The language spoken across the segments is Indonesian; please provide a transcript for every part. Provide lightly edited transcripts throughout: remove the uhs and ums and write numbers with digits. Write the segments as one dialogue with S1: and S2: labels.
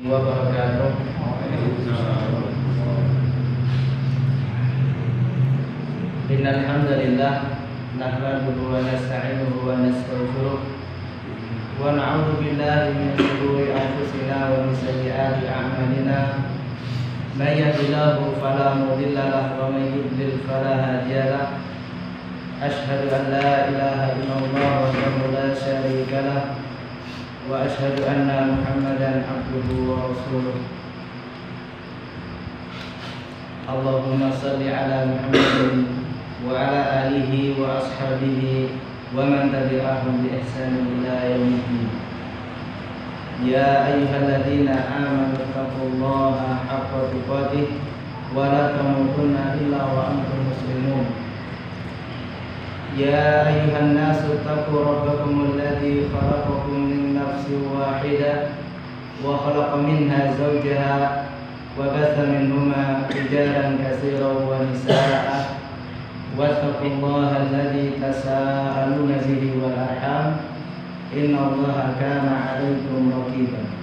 S1: wabarakatuh. Innal hamdalillah nahmaduhu wa nasta'inuhu wa nastaghfiruh wa na'udzu billahi min shururi anfusina wa min sayyiati a'malina. May yahdihillahu fala mudilla lahu wa may yudlil fala hadiya lahu. Asyhadu an la ilaha illallah wahdahu la syarika lahu wa asyhadu anna Muhammadan abduhu wa rasuluh. Allahumma shalli ala Muhammadin wa ala alihi wa ashabihi wa man tabi'ahum bi ihsanin ila yaumiddin. Ya ayyuhalladzina amanu taqullaha haqqa tuqatih wa la tamutunna illa wa antum muslimun. Ya ayyuhan nasu taqu rabbakumul ladzi khalaqakum min nafsin wahidah wa khalaqa minha zawjaha wa batha minhuma rijalan katsiran wa nisaa'a wattaqullaha alladzi tasaaluna bihi wal arham innallaha kana 'alaykum raqiban.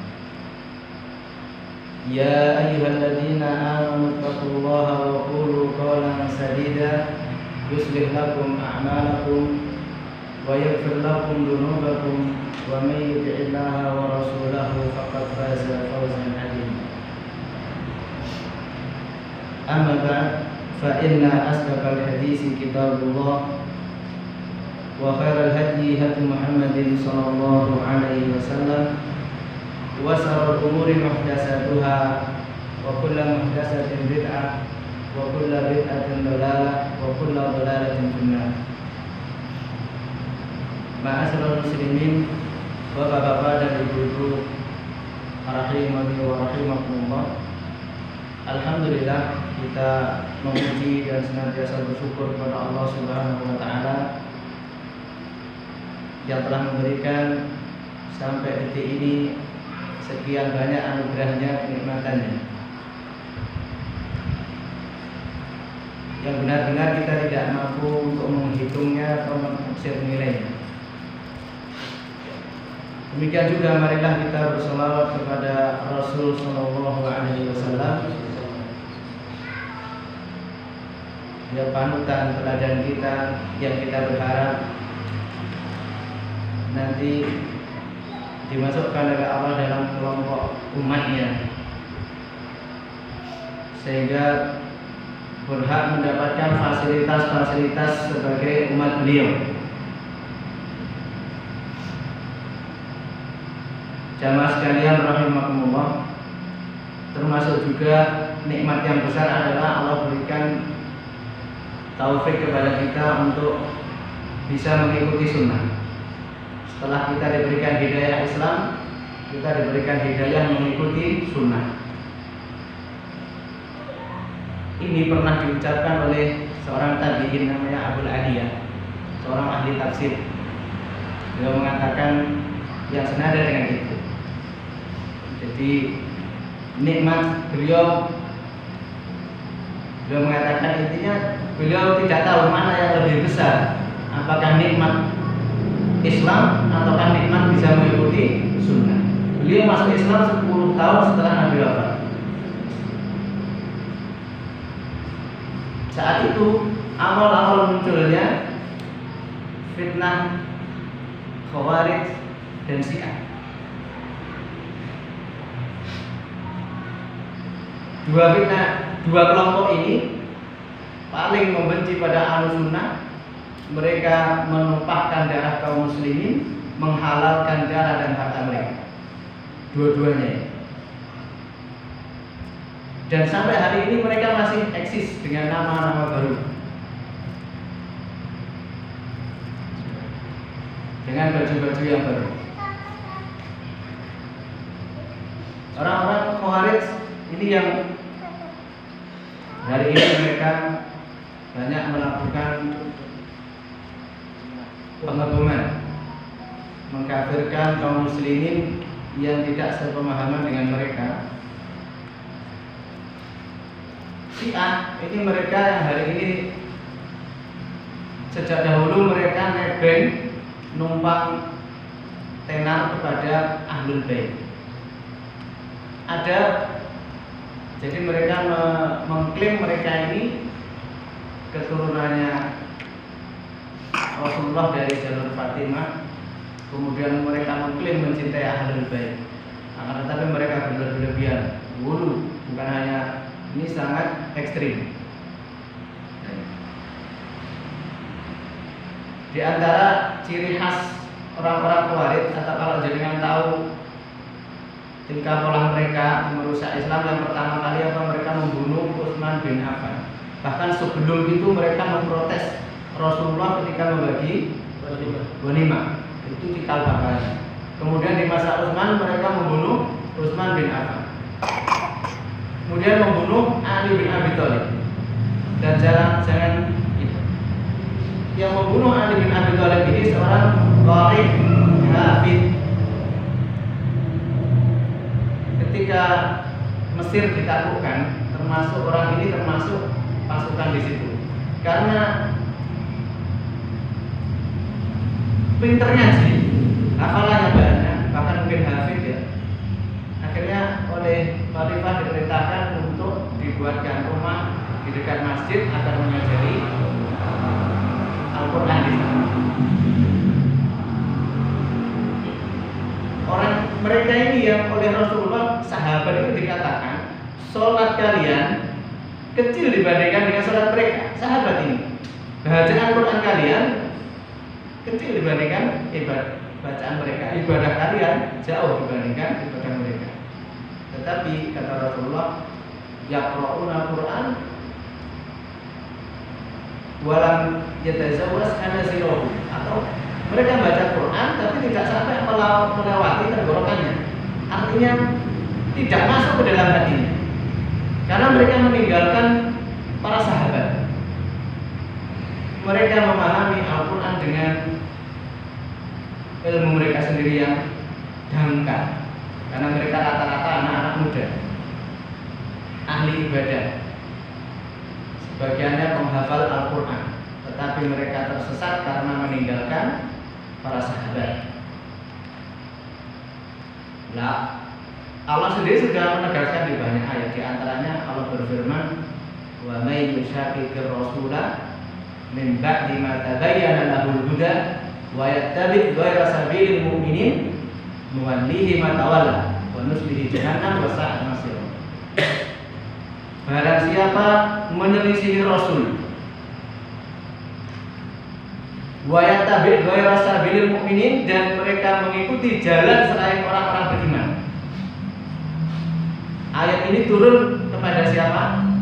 S1: Ya ayyuhalladzina amanu taqullaha wa qulu qawlan sadida yuslih lakum a'malakum wa yaghfir lakum dhunubakum wa may yuti'illaha wa rasulahu faqad faza fawzan 'azima. Amma ba'd, fa inna asdaqal haditsi kitabullah wa khairal hadyi hadyu Muhammadin sallallahu alaihi wasallam wa sharral umuri muhdatsatuha wa kullu muhdatsatin bid'ah wa kullu bid'atin dhalalah wa kullu dhalalatin finnar. Ma'asyiral muslimin, bapak-bapak dan ibu-ibu rahimani wa rahimakumullah. Alhamdulillah, kita memuji dan senantiasa bersyukur kepada Allah Subhanahu wa taala yang telah memberikan sampai detik ini sekian banyak anugerahnya, kenikmatannya, yang benar-benar kita tidak mampu untuk menghitungnya atau mengukur nilainya. Demikian juga marilah kita berselawat kepada Rasul sallallahu alaihi wasallam, ya panutan teladan kita yang kita berharap nanti dimasukkan oleh Allah dalam kelompok umatnya, sehingga berhak mendapatkan fasilitas-fasilitas sebagai umat beliau. Jamaah sekalian rahimakumullah, termasuk juga nikmat yang besar adalah Allah berikan taufik kepada kita untuk bisa mengikuti sunnah. Setelah kita diberikan hidayah Islam, kita diberikan hidayah mengikuti sunnah. Ini pernah diucapkan oleh seorang tabi'in namanya Abul Aliyah, seorang ahli tafsir. Beliau mengatakan yang senada dengan itu. Jadi nikmat beliau mengatakan intinya beliau tidak tahu mana yang lebih besar, apakah nikmat Islam ataukah nikmat bisa mengikuti sunnah. Beliau masuk Islam 10 tahun setelah Nabi wafat. Saat itu awal-awal munculnya fitnah Khawarij dan Syiah. Dua kelompok ini paling membenci pada Ahlussunnah. Mereka menumpahkan darah kaum muslimin, menghalalkan darah dan harta mereka, dua-duanya. Dan sampai hari ini mereka masih eksis dengan nama-nama baru, dengan baju-baju yang baru. Orang-orang Khawarij ini yang hari ini mereka banyak melakukan pengeboman, mengkafirkan kaum muslimin yang tidak sepemahaman dengan mereka. Syiah ini mereka yang hari ini, sejak dahulu mereka nebeng numpang tenar kepada Ahlul Bait. ada, jadi mereka mengklaim mereka ini keturunannya Rasulullah dari jalur Fatimah, kemudian mereka mengklaim mencintai Ahlul Bait. Akan tetapi mereka berlebihan, wulu, bukan hanya, ini sangat ekstrim. Di antara ciri khas orang-orang Khawarij, atau kalau jenengan tahu tingkah pola mereka merusak Islam, yang pertama kali apa, mereka membunuh Utsman bin Affan. Bahkan sebelum itu mereka memprotes Rasulullah ketika membagi ghanimah, itu cikal bakalnya. Kemudian di masa Utsman mereka membunuh Utsman bin Affan, kemudian membunuh Ali bin Abi Thalib. Dan jangan itu, yang membunuh Ali bin Abi Thalib ini seorang Qarib Hafid. Ketika Mesir ditaklukkan, termasuk orang ini termasuk pasukan di situ. Karena pinternya sih, hafalannya banyak, bahkan mungkin hafid ya. Akhirnya oleh khalifah diperintahkan untuk dibuatkan rumah di dekat masjid agar mengajari Al-Quran di sana. Orang mereka ini yang oleh Rasulullah, sahabat itu dikatakan sholat kalian kecil dibandingkan dengan sholat mereka. Sahabat ini, bacaan Quran kalian kecil dibandingkan bacaan mereka, ibadah kalian jauh dibandingkan ibadah mereka. Tetapi kata Rasulullah, yaqra'una Quran walam yatazawwas anasirahu, atau mereka baca Quran tapi tidak sampai melewati tenggorokannya, artinya tidak masuk ke dalam hatinya, karena mereka meninggalkan para sahabat. Mereka memahami Al-Quran dengan ilmu mereka sendiri yang dangkal, karena mereka rata-rata anak-anak muda, ahli ibadah, sebagiannya penghafal Al-Quran, tetapi mereka tersesat karena meninggalkan para sahabat. Nah, Allah sendiri sudah menegaskan di banyak ayat, di antaranya Allah berfirman, wa may yushaqiqir rasula min ba'di ma tabayyana lahul huda wa yattabi' ghayra sabilil mu'minin nuwallihi ma tawalla wa nuslihi jahannam wa sa'at masir. Barang siapa menyelisihi Rasul wa yattabi' ghayra sabilil mu'minin, dan mereka mengikuti jalan selain orang-orang beriman. Ayat ini turun kepada siapa?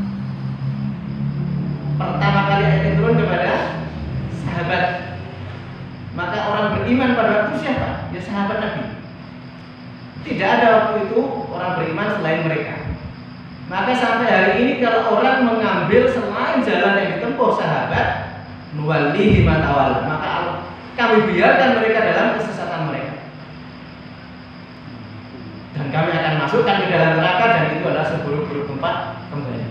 S1: Pertama kali ayat ini turun kepada sahabat. Maka orang beriman pada waktu siapa? Ya sahabat Nabi. Tidak ada waktu itu orang beriman selain mereka. Maka sampai hari ini kalau orang mengambil selain jalan yang ditempuh sahabat, nuwallihi ma tawalla, maka kami biarkan mereka dalam kesesatan mereka, dan kami akan masukkan ke dalam neraka, dan itu adalah seburuk-buruk tempat kembali.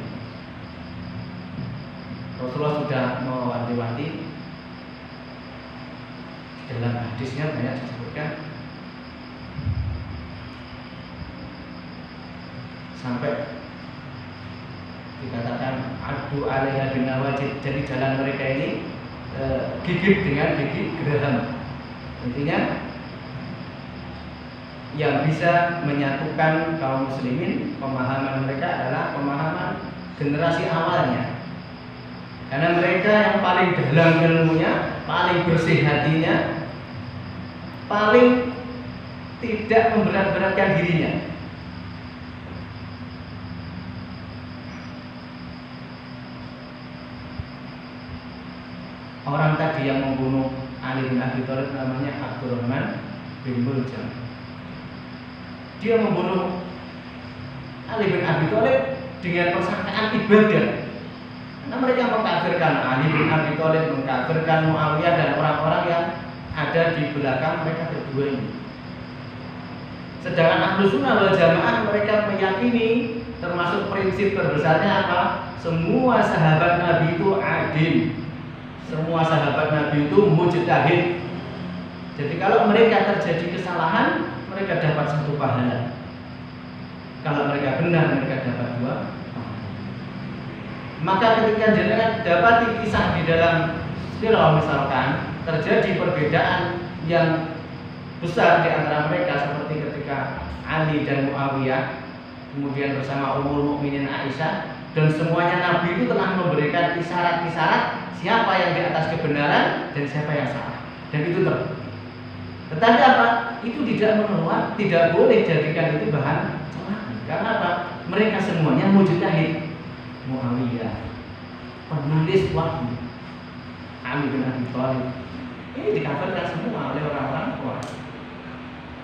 S1: Rasulullah sudah mewanti-wanti, dalam hadisnya banyak disebutkan, sampai dikatakan adu alaiha bin nawajid, jadi jalan mereka ini gigit dengan gigi geraham. Intinya yang bisa menyatukan kaum muslimin, pemahaman mereka adalah pemahaman generasi awalnya, karena mereka yang paling dalam ilmunya, paling bersih hatinya, paling tidak memberat-beratkan dirinya. Orang tadi yang membunuh Ali bin Abi Thalib namanya Abdurrahman bin Muljam. Dia membunuh Ali bin Abi Thalib dengan persangkaan ibadah. Karena mereka mengkafirkan Ali bin Abi Thalib, mengkafirkan Muawiyah dan orang-orang yang ada di belakang mereka berdua ini. Sedangkan Ahlus Sunnah wal Jamaah mereka meyakini, termasuk prinsip terbesarnya apa? Semua sahabat Nabi itu adil. Semua sahabat Nabi itu mujtahid. Jadi kalau mereka terjadi kesalahan, mereka dapat satu pahala. Kalau mereka benar, mereka dapat 2 pahala. Maka ketika jenengan dapati kisah di dalam sirah, misalkan terjadi perbedaan yang besar di antara mereka, seperti ketika Ali dan Muawiyah kemudian bersama Ummul Mukminin Aisyah, dan semuanya Nabi itu telah memberikan isyarat-isyarat siapa yang di atas kebenaran dan siapa yang salah, dan itu terbukti. Tetapi apa? Itu tidak menolak, tidak boleh jadikan itu bahan celaan. Karena apa? Mereka semuanya mujtahid. Muawiyah, penulis wahyu, Ali bin Abi Thalib, ini dikafirkan semua oleh orang-orang Quraisy.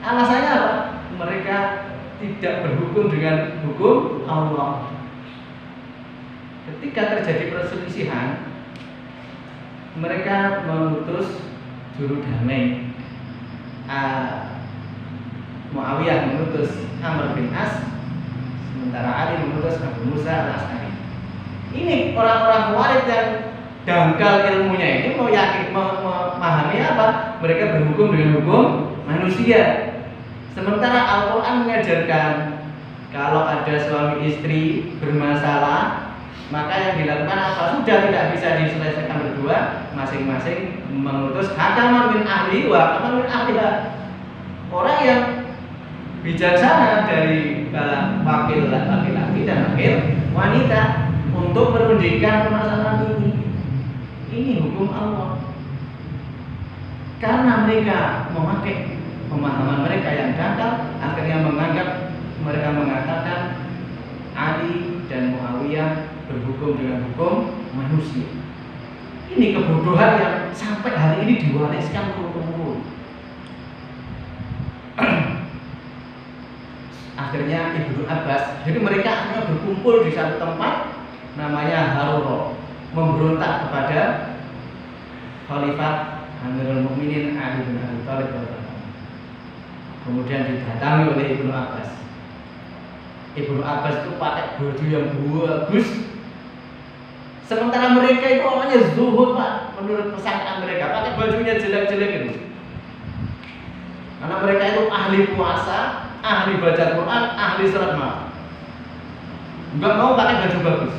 S1: Alasannya apa? Mereka tidak berhukum dengan hukum Allah. Ketika terjadi perselisihan, mereka mengutus juru damai. Muawiyah mengutus Amr bin As, sementara Ali mengutus Abu Musa al-Asy'ari. Ini orang-orang Khawarij yang dangkal ilmunya ini mau yakin memahami apa? Mereka berhukum dengan hukum manusia. Sementara Al-Quran mengajarkan kalau ada suami istri bermasalah, maka yang dilakukan apa? Sudah tidak bisa diselesaikan berdua, masing-masing mengutus hakaman min ahli wa hakaman min ahliha. Orang yang bijaksana dari wakil laki-laki dan wakil wanita untuk merundingkan permasalahan ini. Ini hukum Allah. Karena mereka memakai pemahaman mereka yang dangkal, akhirnya mereka mengatakan Ali dan Muawiyah berhukum dengan hukum manusia. Ini kebodohan yang sampai hari ini diwariskan turun-temurun. Akhirnya Ibnu Abbas, jadi mereka akhirnya berkumpul di satu tempat namanya Harura, memberontak kepada Khalifah Amirul Mukminin Ali bin Abi Thalib. Kemudian didatangi oleh Ibnu Abbas. Ibnu Abbas itu pakai baju yang bagus, sementara mereka itu orangnya zuhud, Pak. Menurut pesangkaan mereka pakai bajunya jelek-jelek itu. Karena mereka itu ahli puasa, ahli baca Quran, ahli sholat malam, nggak mau pakai baju bagus.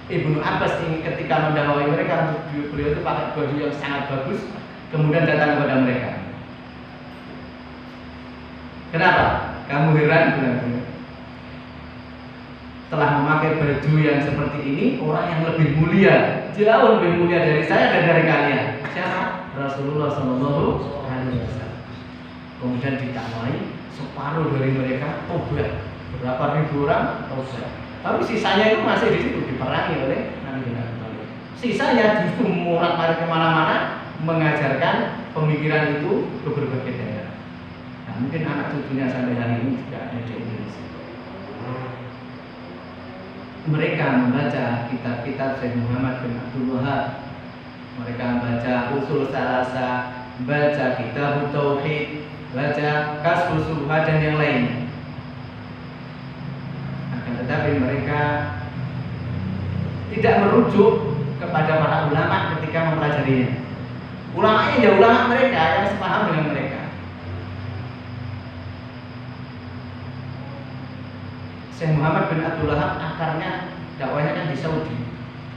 S1: Ibnu Abbas ini ketika mendakwahi mereka, beliau itu pakai baju yang sangat bagus, kemudian datang kepada mereka. Kenapa? Kamu heran? Telah memakai baju yang seperti ini, orang yang lebih mulia, jauh lebih mulia dari saya dan dari kalian. Siapa? Rasulullah Shallallahu Alaihi Wasallam. Kemudian ditakwai, separuh dari mereka tobat. Berapa ribu orang tobat. Tapi sisanya itu masih di situ, diperangi oleh Nabi bin Abi Thalib. Sisanya justru murat-marit kemana-mana, mengajarkan pemikiran itu ke berbagai daerah. Nah, mungkin anak cucunya sampai hari ini juga ada di Indonesia. Mereka membaca kitab-kitab Syekh Muhammad bin Abdul Wahab, mereka membaca Usul Salasa, baca Kitab Tauhid, baca Kasyfus Syubhat dan yang lainnya. Akan tetapi mereka tidak merujuk kepada para ulama ketika mempelajarinya. Ulamanya ya ulama mereka yang sepaham dengan mereka. Syekh Muhammad bin Abdul Wahab akarnya dakwahnya kan di Saudi,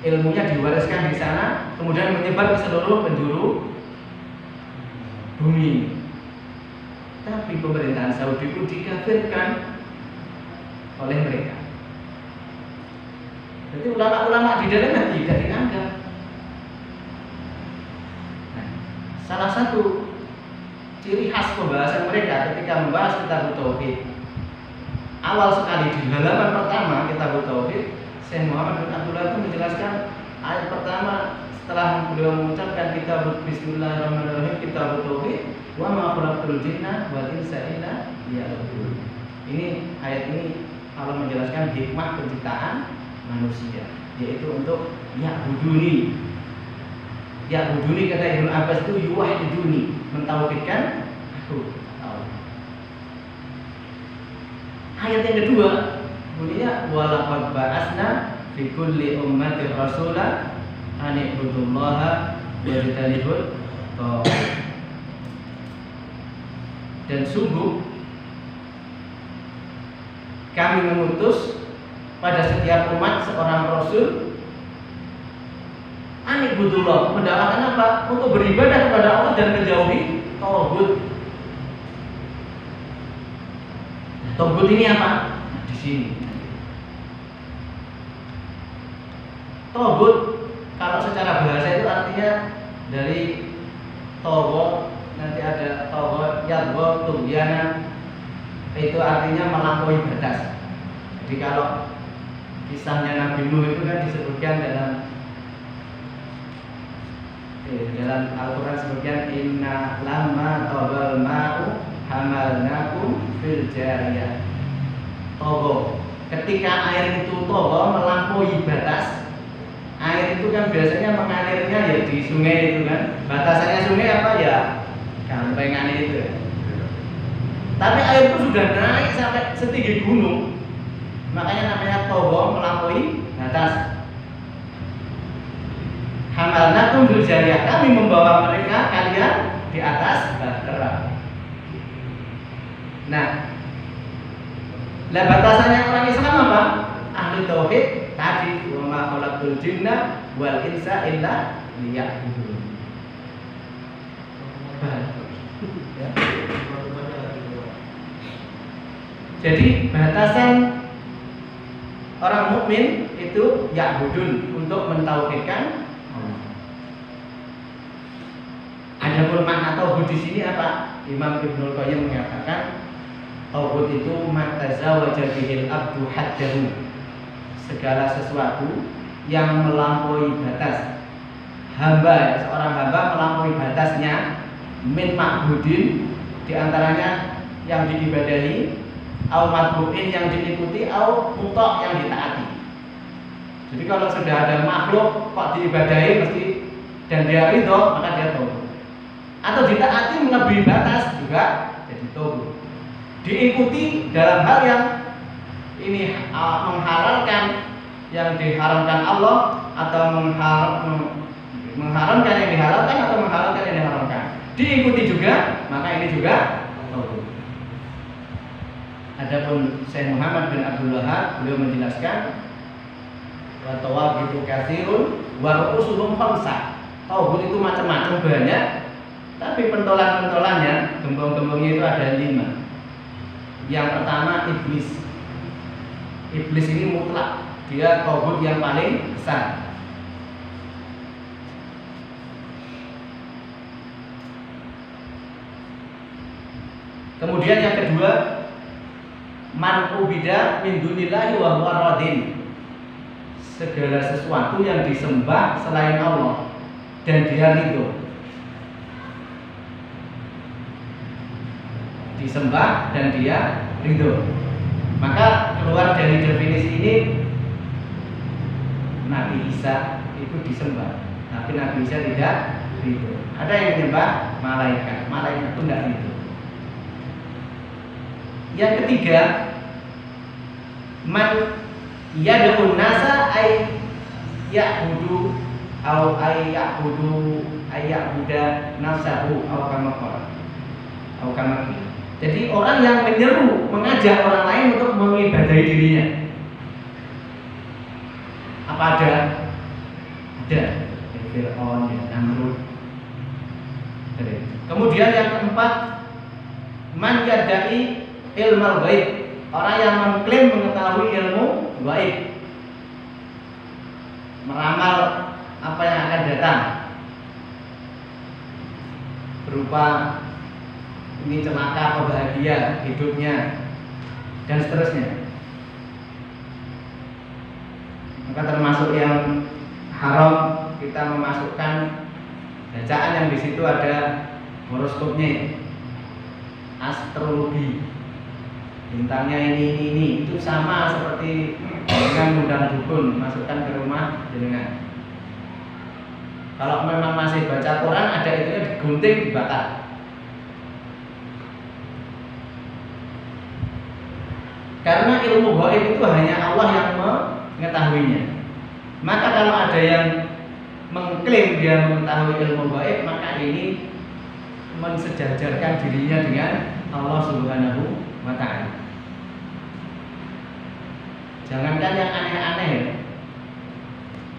S1: ilmunya diwariskan di sana, kemudian menyebar ke seluruh penjuru bumi. Tapi pemerintahan Saudi pun dikafirkan oleh mereka. Jadi ulama-ulama di dalamnya tidak dianggap. Nah, salah satu ciri khas pembahasan mereka ketika membahas kitab Tauhid, awal sekali di halaman pertama kitab Tauhid, Syekh Muhammad bin Abdullah itu menjelaskan ayat pertama setelah beliau mengucapkan kitab Bismillahirrahmanirrahim, kitab Tauhid, wa ma khalaqtul jinna wal insa illa liya'budun. Ini ayat ini Allah menjelaskan hikmah penciptaan manusia, yaitu untuk ya'buduni. Ya'buduni kata Ibnu Abbas itu yuwahiduni, mentauhidkan aku. Ayat yang kedua bunyinya walaqad ba'asna fi kulli ummatin rasulan an ibudullaha wajtanibut taghut. Dan sungguh kami mengutus pada setiap umat seorang rasul anibudullah, mendakwakan apa? Untuk beribadah kepada Allah dan menjauhi tauhid. Tauhid ini apa? Nah, di sini. Tauhid kalau secara bahasa itu artinya dari tauhid, nanti ada tauhid yadwa tughyanan, itu artinya melampaui batas. Jadi kalau kisahnya Nabi Nuh itu kan disebutkan dalam Al-Quran sebutkan inna lamma tawal ma'u hamalnakum fil jariyah. Togo, ketika air itu togo melampaui batas, air itu kan biasanya mengalirnya ya di sungai itu kan, batasannya sungai apa ya gampengan itu. Tapi air itu sudah naik sampai setinggi gunung, makanya namanya togo, melampaui batas. Hamalnakum fil jariyah, kami membawa mereka kalian di atas bahtera. Nah, batasannya orang Islam apa? Ahli tauhid tadi, wa ma khalaqtul jinna wal insa illa liya'budun. Jadi batasan orang mukmin itu ya'budun, untuk mentauhidkan. Adapun makna tauhid di sini apa? Imam Ibnul Qayyim mengatakan tauhid itu matazawaja bihil abdu haddahu, segala sesuatu yang melampaui batas hamba, seorang hamba melampaui batasnya, min ma'budin, diantaranya yang diibadahi, au matbu'in yang diikuti, au muta' yang ditaati. Jadi kalau sudah ada makhluk kok diibadahi mesti dan dia ridho, maka dia tauhid. Atau ditaati melebihi batas juga jadi tauhid. Diikuti dalam hal yang ini menghalalkan yang diharamkan Allah, atau mengharamkan yang dihalalkan, atau menghalalkan yang diharamkan. Diikuti juga, maka ini juga tauhid. Adapun Syekh Muhammad bin Abdul Wahab, beliau menjelaskan wa tawaghitu katsirun wa rusulun khamsah. Tauhid itu macam-macam, banyak, tapi pentolan-pentolannya, gembong-gembongnya itu ada 5. Yang pertama iblis. Iblis ini mutlak, dia tauhid yang paling besar. Kemudian yang kedua, man ubida min dunillahi wa huwa radin. Segala sesuatu yang disembah selain Allah dan dia ridho. Disembah dan dia ridho. Maka keluar dari definisi ini, Nabi Isa itu disembah, tapi Nabi Isa tidak ridho. Ada yang menyembah malaikat, malaikat itu tidak ridho. Yang ketiga, man yad'un nasa ay ya'budu au ay ya'buda nafsahu au kama qala au kama qila. Jadi orang yang menyeru, mengajak orang lain untuk mengibadahi dirinya. Apa ada? Ada. Fir'aun, Namrud. Kemudian yang keempat, man yadda'i ilmal ghaib, orang yang mengklaim mengetahui ilmu gaib, meramal apa yang akan datang, berupa ini celaka atau bahagia hidupnya dan seterusnya. Maka termasuk yang haram kita memasukkan bacaan yang di situ ada horoskopnya, astrologi, bintangnya ini itu sama seperti dengan undang dukun, masukkan ke rumah jenengan. Kalau memang masih baca Quran, ada itunya digunting, dibakar. Karena ilmu gaib itu hanya Allah yang mengetahuinya. Maka kalau ada yang mengklaim dia mengetahui ilmu gaib, maka ini mensejajarkan dirinya dengan Allah Subhanahu wa ta'ala. Jangankan yang aneh-aneh,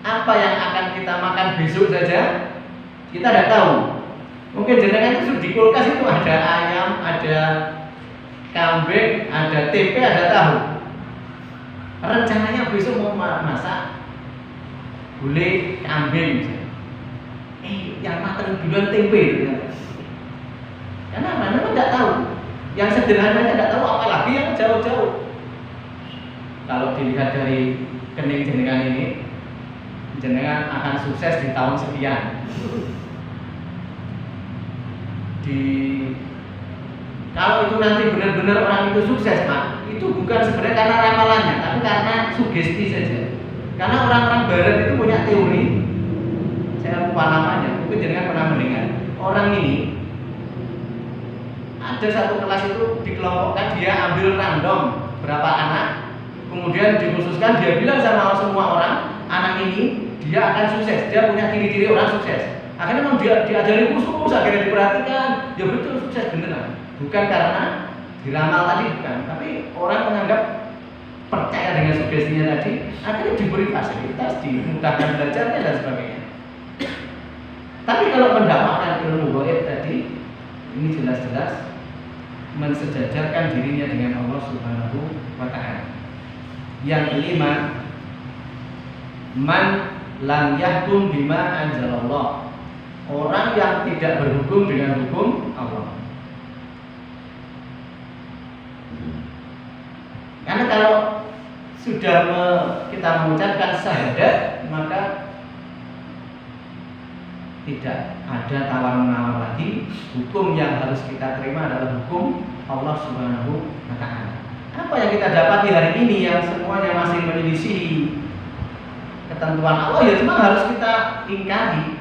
S1: apa yang akan kita makan besok saja kita tidak tahu. Mungkin jenengan itu di kulkas itu ada ayam, ada kambing, ada tempe, ada tahu. Rencananya besok mau masak gulai kambing. Yang matang duluan tempe. Karena mana tidak tahu. Yang sederhananya tidak tahu, apalagi yang jauh-jauh. Kalau dilihat dari kening jenengan ini, jenengan akan sukses di tahun sekian. Kalau itu nanti benar-benar orang itu sukses, Pak, itu bukan sebenarnya karena ramalannya, tapi karena sugesti saja. Karena orang-orang Barat itu punya teori, saya lupa namanya, mungkin jenengan pernah mendengar. Orang ini ada satu kelas itu dikelompokkan, dia ambil random berapa anak, kemudian dikhususkan dia bilang sama semua orang, anak ini dia akan sukses, dia punya ciri-ciri orang sukses. Akhirnya memang dia diajari khusus, akhirnya diperhatikan, ya betul sukses beneran. Bukan karena diramal tadi, bukan, tapi orang menganggap percaya dengan sugestinya tadi, akhirnya diberi fasilitas, dimudahkan belajarnya dan sebagainya. Tapi kalau mendapatkan ilmu gaib tadi, ini jelas-jelas mensejajarkan dirinya dengan Allah Subhanahu wa Ta'ala. Yang kelima, man lam yahkum bima anzalallah. Orang yang tidak berhukum dengan hukum Allah. Karena kalau sudah kita mengucapkan syahadat, maka tidak ada tawar-menawar lagi. Hukum yang harus kita terima adalah hukum Allah Subhanahu wa Ta'ala. Apa yang kita dapati hari ini yang semuanya masih menyelisihi ketentuan Allah, ya memang harus kita ingkari.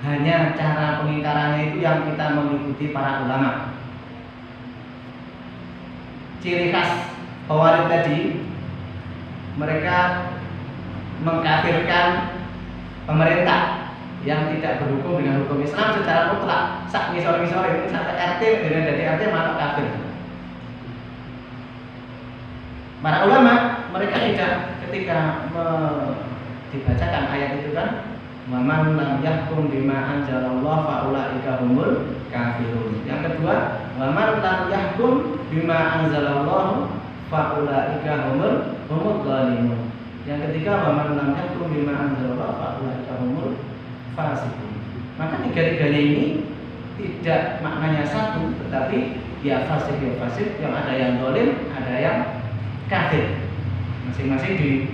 S1: Hanya cara pengingkarannya itu yang kita mengikuti para ulama. Ciri khas Khawarij tadi, mereka mengkafirkan pemerintah yang tidak berhukum dengan hukum Islam secara mutlak. Sak misor-misor itu sampai RT, dengan dari RT maka kafir. Para ulama mereka tidak, ketika dibacakan ayat itu kan, "Waman lam yahkum bima anzalallah fa ulaika humul kafirun." Yang kedua, "Waman lam yahkum bima anzalallah fa ulaika humul zalimun." Yang ketiga, "Waman lam yahkum bima anzalallah fa ulaika humul fasiqun." Maka tiga-tiganya ini tidak maknanya satu, tetapi ya fasik, yang ada yang zalim, ada yang kafir. Masing-masing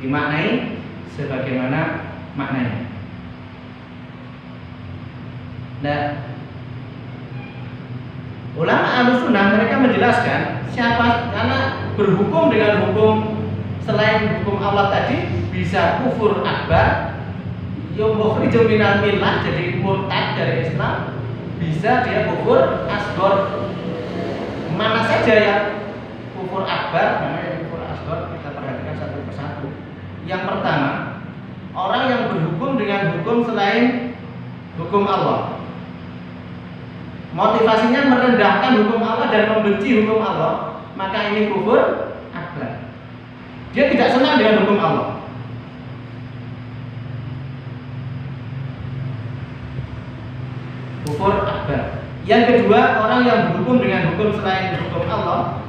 S1: dimaknai sebagaimana maknanya. Nah, ulama Ahlussunnah mereka menjelaskan karena berhukum dengan hukum selain hukum Allah tadi bisa kufur akbar, yukhriju minal millah, jadi murtad dari Islam, bisa dia kufur asghar. Mana saja yang kufur akbar, mana yang kufur asghar, kita perhatikan satu persatu. Yang pertama, orang yang berhukum dengan hukum selain hukum Allah, motivasinya merendahkan hukum Allah dan membenci hukum Allah, maka ini kufur akbar. Dia tidak senang dengan hukum Allah. Kufur akbar. Yang kedua, orang yang berhukum dengan hukum selain hukum Allah,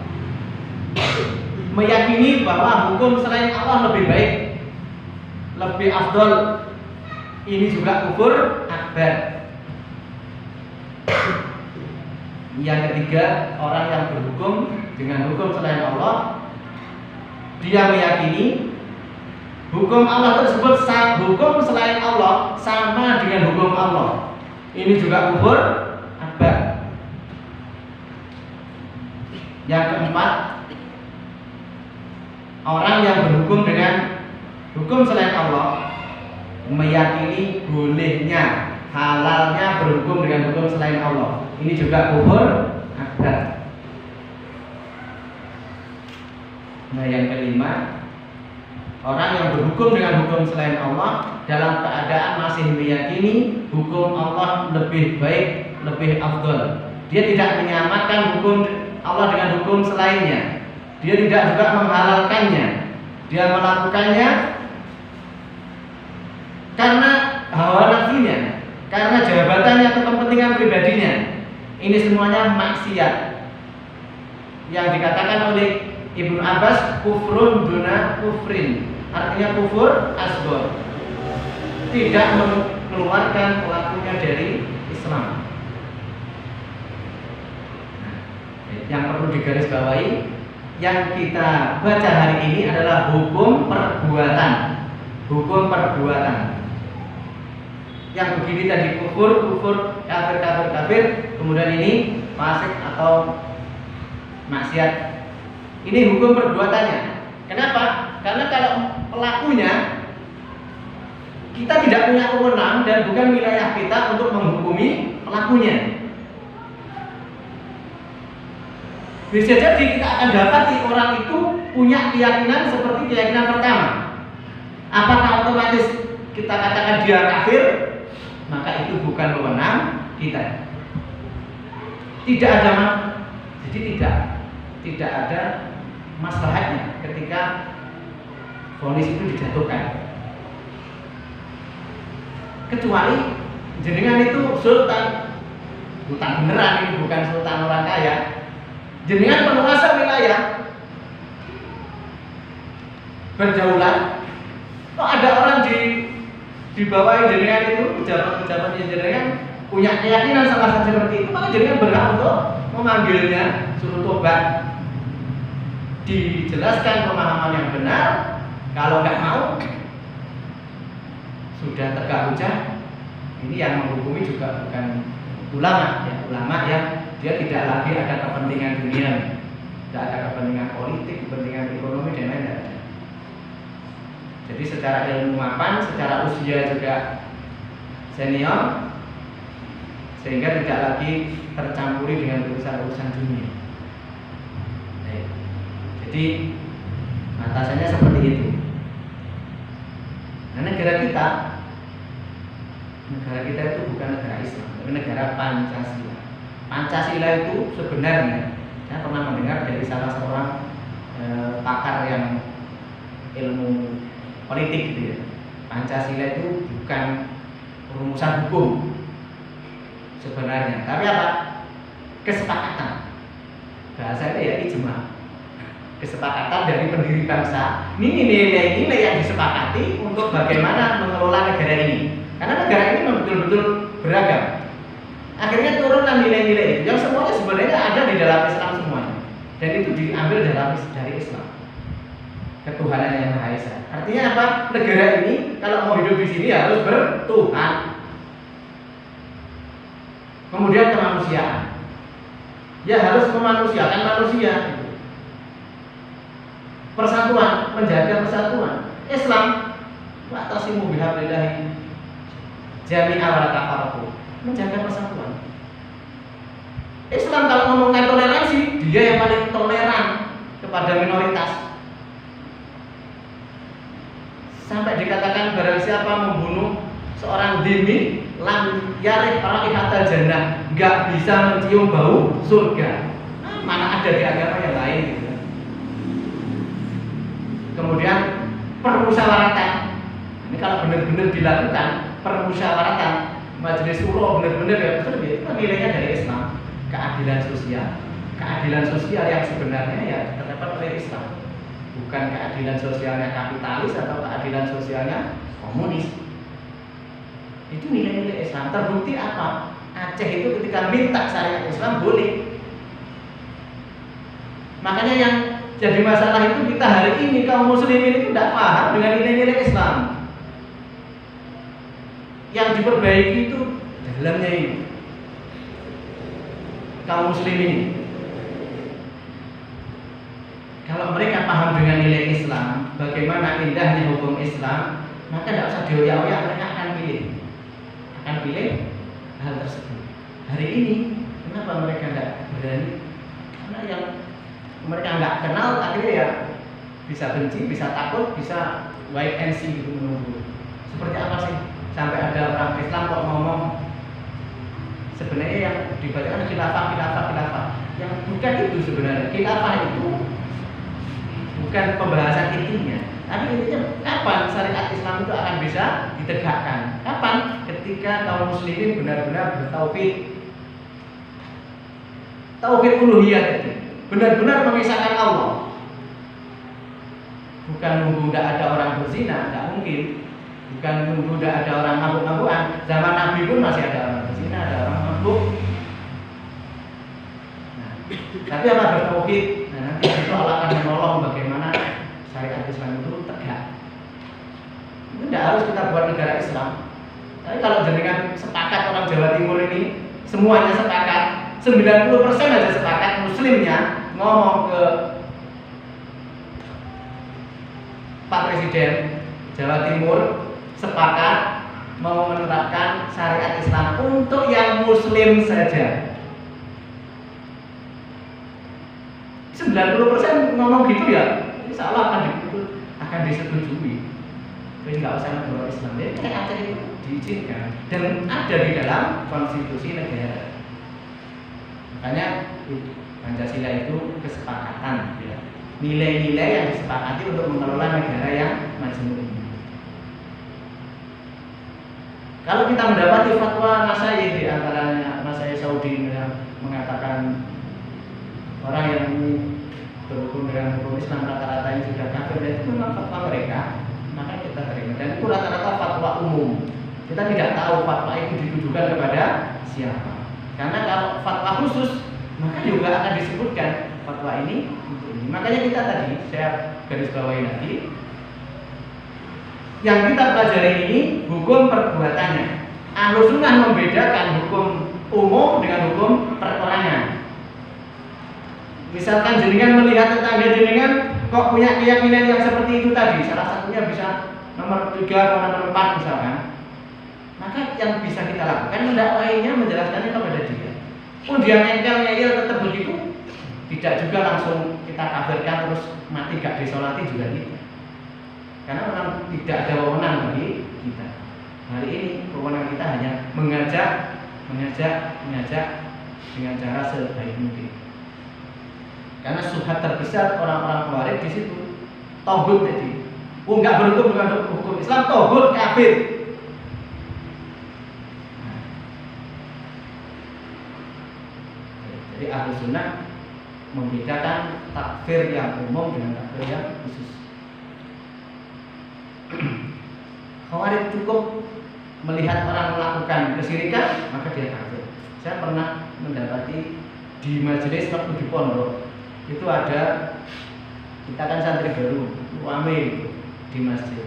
S1: meyakini bahwa hukum selain Allah lebih baik, lebih afdol. Ini juga kufur akbar. Yang ketiga, orang yang berhukum dengan hukum selain Allah, dia meyakini hukum Allah tersebut, hukum selain Allah sama dengan hukum Allah. Ini juga kufur akbar. Yang keempat, orang yang berhukum dengan hukum selain Allah meyakini bolehnya, halalnya berhukum dengan hukum selain Allah. Ini juga kufur akbar. Nah, yang kelima, orang yang berhukum dengan hukum selain Allah dalam keadaan masih meyakini hukum Allah lebih baik, lebih afdol. Dia tidak menyamakan hukum Allah dengan hukum selainnya. dia tidak juga menghalalkannya. Dia melakukannya karena hawa nafsunya, karena jabatannya atau kepentingan pribadinya. Ini semuanya maksiat. Yang dikatakan oleh Ibnu Abbas, kufrun duna kufrin, artinya kufur asghar, tidak mengeluarkan pelakunya dari Islam. Yang perlu digarisbawahi, yang kita baca hari ini adalah hukum perbuatan. Hukum perbuatan. Yang begini tadi kufur, kafir, kemudian ini fasik atau maksiat. Ini hukum perbuatannya. Kenapa? Karena kalau pelakunya kita tidak punya wewenang dan bukan wilayah kita untuk menghukumi pelakunya. Bisa jadi kita akan dapati orang itu punya keyakinan seperti keyakinan pertama. Apakah otomatis kita katakan dia kafir? Maka itu bukan wewenang kita. Tidak ada, jadi tidak ada maslahatnya ketika vonis itu dijatuhkan. Kecuali jenengan itu sultan beneran, ini bukan sultan orang kaya. Jenengan penguasa wilayah berdaulat, kok ada orang di bawah jenengan itu, pejabat-pejabat jenengan punya keyakinan salah seperti itu, maka jenengan berhak untuk memanggilnya, suruh tobat, dijelaskan pemahaman yang benar. Kalau nggak mau, sudah tegak hujah. Ini yang menghukumi juga bukan ulama, ya, ulama yang dia tidak lagi ada kepentingan dunia, tidak ada kepentingan politik, kepentingan ekonomi dan lain-lain. Jadi secara ilmu mapan, secara usia juga senior, sehingga tidak lagi tercampuri dengan urusan-urusan dunia. Jadi batasannya seperti itu. Nah, negara kita itu bukan negara Islam, tapi negara Pancasila. Pancasila itu sebenarnya, saya pernah mendengar dari salah seorang pakar yang ilmu politik gitu ya. Pancasila itu bukan rumusan hukum sebenarnya, tapi apa? Kesepakatan. Bahasanya ya ijma. Kesepakatan dari pendiri bangsa. Ini nilai-nilai yang disepakati untuk bagaimana mengelola negara ini. Karena negara ini betul-betul beragam. Akhirnya turunlah nilai-nilai itu yang semuanya sebenarnya ada di dalam Islam semuanya. Dan itu diambil dari Islam. Ketuhanan yang Maha Esa. Artinya apa? Negara ini kalau mau hidup di sini harus bertuhan. Kemudian kemanusiaan. Ya harus memanusiakan manusia. Persatuan, menjaga persatuan. Islam wa'tasimu bihablillahi jami'a wa la tafarraqu, menjaga persatuan. Islam kalau ngomongkan toleransi, dia yang paling toleran kepada minoritas. Sampai dikatakan barang siapa membunuh seorang dhimmi lam yarih raihatal jannah, enggak bisa mencium bau surga. Mana ada di agama yang lain gitu. Kemudian permusyawaratan. Ini kalau benar-benar dilakukan permusyawaratan, majelis syuro benar-benar ya betul ya, itu nilainya dari Islam. Keadilan sosial yang sebenarnya ya terdapat oleh Islam, bukan keadilan sosialnya kapitalis atau keadilan sosialnya komunis. Itu nilai-nilai Islam. Terbukti apa? Aceh itu ketika minta syariat Islam boleh. Makanya yang jadi masalah itu kita hari ini kaum muslimin itu tidak paham dengan nilai-nilai Islam. Yang diperbaiki itu dalamnya ini. Kaum muslimin. Kalau mereka paham dengan nilai Islam, bagaimana indahnya hukum Islam, maka tidak usah dioyak-oyak, mereka akan pilih hal tersebut. Hari ini kenapa mereka tidak berani? Karena yang mereka nggak kenal akhirnya ya bisa benci, bisa takut, bisa wait and see gitu, menunggu. Seperti apa sih sampai ada orang Islam kok ngomong sebenarnya yang dibacakan khilafah. Yang bukan itu sebenarnya. Khilafah itu bukan pembahasan intinya. Tapi intinya kapan syariat Islam itu akan bisa ditegakkan? Kapan? Ketika kaum muslimin benar-benar bertauhid. Tauhid uluhiyah itu benar-benar mengisahkan Allah. Bukan nunggu tidak ada orang berzina, tidak mungkin. Bukan nunggu tidak ada orang mabuk-mabukan. Zaman Nabi pun masih ada orang berzina, ada orang mabuk. Nah, tapi apa bertauhid? Nah, nanti itu Allah akan menolong bagaimana syariat Islam itu tegak. Itu tidak harus kita buat negara Islam. Tapi kalau jenengan sepakat orang Jawa Timur ini semuanya sepakat, 90% aja sepakat muslimnya ngomong ke Pak Presiden Jawa Timur sepakat mau menerapkan syariat Islam untuk yang muslim saja. 90% ngomong gitu ya, insya Allah akan disetujui. Jadi nggak usah negara Islam. Jadi kan Aceh itu diizinkan dan ada di dalam konstitusi negara. Makanya Pancasila itu kesepakatan, ya. Nilai-nilai yang disepakati untuk mengelola negara yang majmuk ini. Kalau kita mendapati fatwa Nasa'i, di antaranya Nasa'i Saudi yang mengatakan orang yang berhukum dengan hukum Islam rata-rata ini sudah kafir, dan itu memang fatwa mereka, maka kita terima. Dan itu rata-rata fatwa umum. Kita tidak tahu fatwa itu ditujukan kepada siapa. Karena kalau fatwa khusus, maka juga akan disebutkan fatwa ini untuk ini. Makanya kita tadi, saya garis bawahi lagi, yang kita pelajari ini hukum perbuatannya. Ahlus Sunnah membedakan hukum umum dengan hukum perorangan. Misalkan jenengan melihat tetangga jenengan kok punya keyakinan yang seperti itu tadi, salah satunya bisa nomor 3 atau nomor 4 misalkan, maka yang bisa kita lakukan mendakwainya, menjelaskannya kepada dia. Pun dia ngeyel tetap begitu, tidak juga langsung kita kafirkan terus mati gak disolati juga tidak. Karena memang tidak ada wewenang bagi kita. Hari ini wewenang kita hanya mengajak dengan cara sebaik mungkin. Karena subhat terbesar orang-orang Khawarij di situ tauhid tadi. Enggak berhukum dengan hukum Islam, tauhid kafir. Jadi Ahlus Sunnah membedakan takfir yang umum dengan takfir yang khusus. Khawarij cukup melihat orang melakukan kesyirikan maka dia kafir. Saya pernah mendapati di majelis waktu di pondok itu ada, kita kan santri baru, wame di masjid.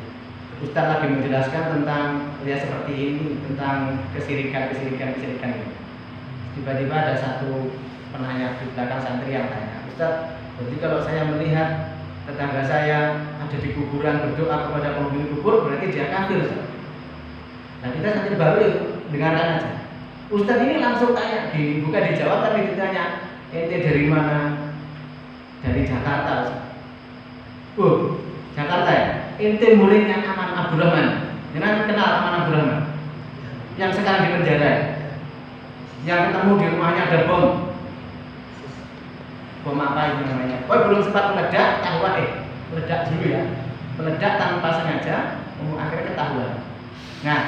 S1: Ustaz lagi menjelaskan tentang ya seperti ini, tentang kesyirikan ini. Tiba-tiba ada satu penanya di belakang santri yang tanya, Ustaz, berarti kalau saya melihat tetangga saya ada di kuburan berdoa kepada penghuni kubur, berarti dia kafir. Nah kita santri baru itu dengarkan aja. Ustaz ini langsung tanya, bukan dijawab tapi ditanya, ente dari mana? Dari Jakarta. Jakarta ya? Ente muridnya Aman Abdurrahman. Jangan kenal Aman Abdurrahman yang sekarang di penjara, yang ketemu di rumahnya ada bom apa itu namanya? Belum sempat meledak, meledak dulu ya, meledak tanpa sengaja, akhirnya ketahuan. Nah,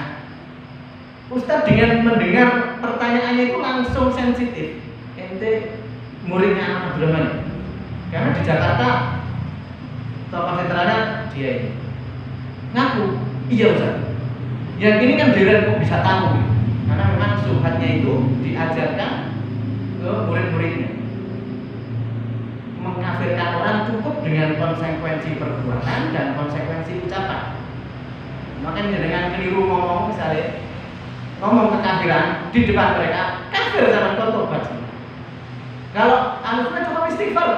S1: Ustadz dengan mendengar pertanyaannya itu langsung sensitif. Ente muridnya Aman Abdurrahman. Karena di Jakarta tokoh sentralnya dia ini ngaku, iya Ustaz. Yang ini kan deren kok bisa tahu, karena memang subhatnya itu diajarkan ke murid-muridnya. Mengkafirkan orang cukup dengan konsekuensi perbuatan dan konsekuensi ucapan. Makanya dengan keliru ngomong, misalnya ngomong kekafiran di depan mereka, kafir zaman tobat. Kalau Ahlus-Sunnah cuma istighfar.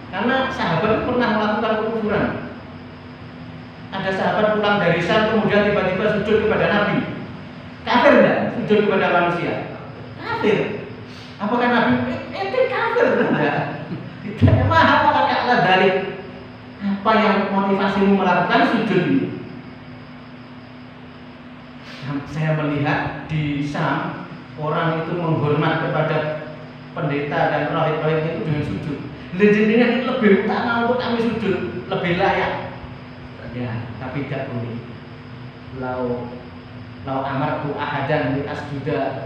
S1: Karena sahabat pernah melakukan kekufuran. Ada sahabat pulang dari Syam kemudian tiba-tiba sujud kepada Nabi. Kafir enggak? Sujud kepada manusia. Kafir. Apakah Nabi ente kafir enggak? Ditanya maha malaka'la dari apa yang motivasimu melakukan sujud ini? Saya melihat di Syam orang itu menghormat kepada pendeta dan rohid-rohid itu dengan sujud. Jenengan itu lebih utama untuk kamu lebih layak. Ya, tapi tidak boleh. Lau amartu ahadan li asjuda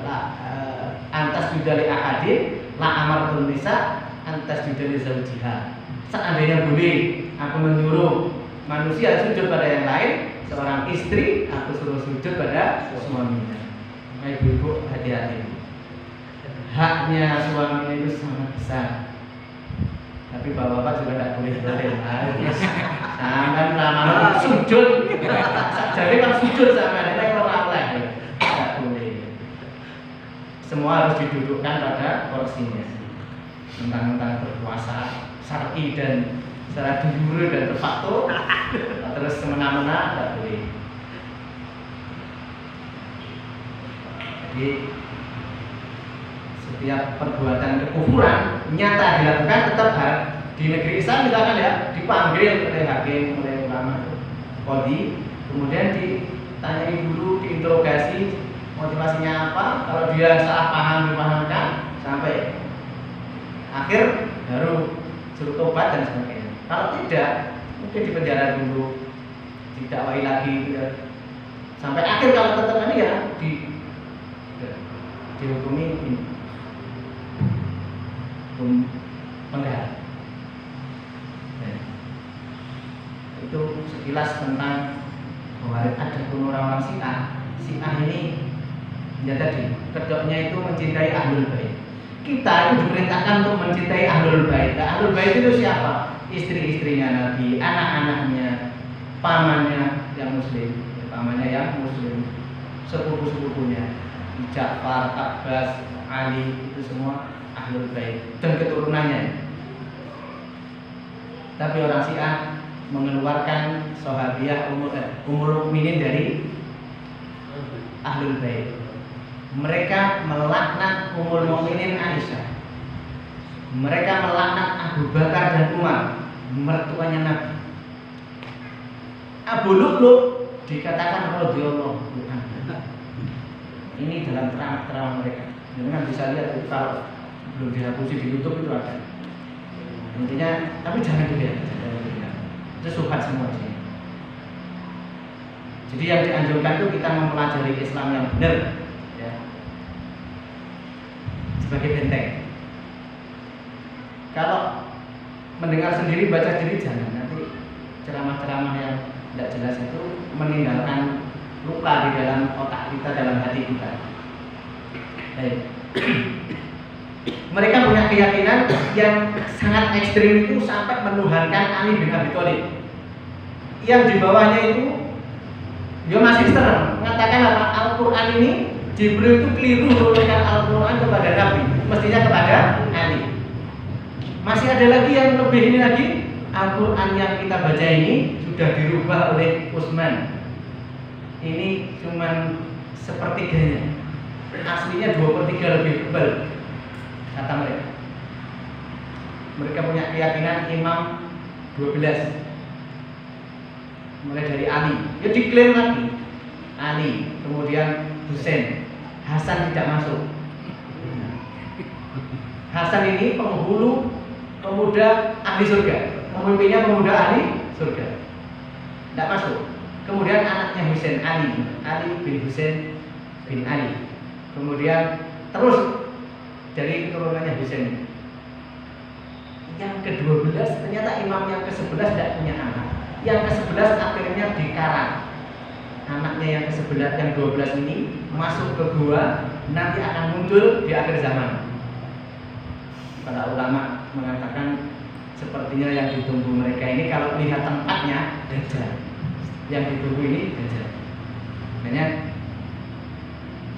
S1: antas juda li ahadin la amartu nisa antas juda li zaujiha. Seandainya boleh aku menyuruh manusia sujud pada yang lain, seorang istri aku suruh sujud pada suaminya. Ibu-ibu hati-hati. Haknya suami itu sangat besar. Tapi bapak-bapak juga tidak boleh sampai lama-lama sujud. Jadi kan sujud sama nenek orang lain. Tidak boleh. Semua harus didudukkan pada porsinya. Tentang berpuasa syar'i dan secara jujur dan terfakto, terus semena-mena tidak boleh. Jadi setiap perbuatan kekufuran nyata dilakukan tetap harus di negeri Islam misalkan ya dipanggil oleh hakim, oleh ulama, qadhi, kemudian ditanyai dulu, diinterogasi motivasinya apa, kalau dia salah paham dipahamkan sampai akhir baru suruh tobat dan sebagainya. Kalau tidak mungkin dipenjara dulu, didakwai lagi sampai akhir. Kalau tetap ini ya dihukumi penggal. Itu sekilas tentang bahwa ada pun orang Syiah ini ya tadi kedoknya itu mencintai ahlul bait. Kita itu diperintahkan untuk mencintai ahlul bait. Nah, ahlul bait itu siapa? Istri-istrinya Nabi, anak-anaknya, pamannya yang muslim, sepupu-sepupunya, Ja'far, Abbas, Ali, itu semua ahlul bait dan keturunannya. Tapi orang Syiah mengeluarkan sahabiah Ummul Mukminin dari ahlul bait. Mereka melaknat Ummul Mukminin Aisyah. Mereka melaknat Abu Bakar dan Umar, mertuanya Nabi. Abu Lu'lu' dikatakan radhiyallahu anhu. Ini dalam terang mereka. Jangan bisa lihat itu kalau belum dihapusi di YouTube itu ada. Intinya, tapi jangan dilihat. Itu subhat semua sih. Jadi yang dianjurkan itu kita mempelajari Islam yang benar, ya, sebagai benteng. Kalau mendengar sendiri, baca sendiri jangan. Nanti ceramah-ceramah yang tidak jelas itu meninggalkan luka di dalam otak kita, dalam hati kita. Mereka punya keyakinan yang sangat ekstrim itu sampai menuhankan Ali bin Abi Thalib. Yang di bawahnya itu dia masih serem mengatakan apa? Al-Quran ini Jibril itu keliru menurunkan Al-Quran kepada Nabi, mestinya kepada Ali. Masih ada lagi yang lebih ini lagi, Al-Quran yang kita baca ini sudah dirubah oleh Utsman. Ini cuman sepertiganya, aslinya 2/3 lebih tebal, kata mereka. Mereka punya keyakinan Imam 12, mulai dari Ali, ya diklaim lagi Ali, kemudian Husain, Hasan tidak masuk. Hasan ini penghulu pemuda ahli surga, pemimpinnya pemuda ahli surga, tidak masuk. Kemudian anaknya Husain, Ali bin Husain bin Ali. Kemudian terus dari keturunannya Husain. Yang ke-12 ternyata imam yang ke-11 tidak punya anak. Yang ke-11 akhirnya dikarang. Anaknya yang ke-11, yang 12 ini masuk ke gua, nanti akan muncul di akhir zaman. Para ulama mengatakan sepertinya yang ditunggu mereka ini kalau lihat tempatnya Dajjal. Yang ditunggu ini Dajjal. Makanya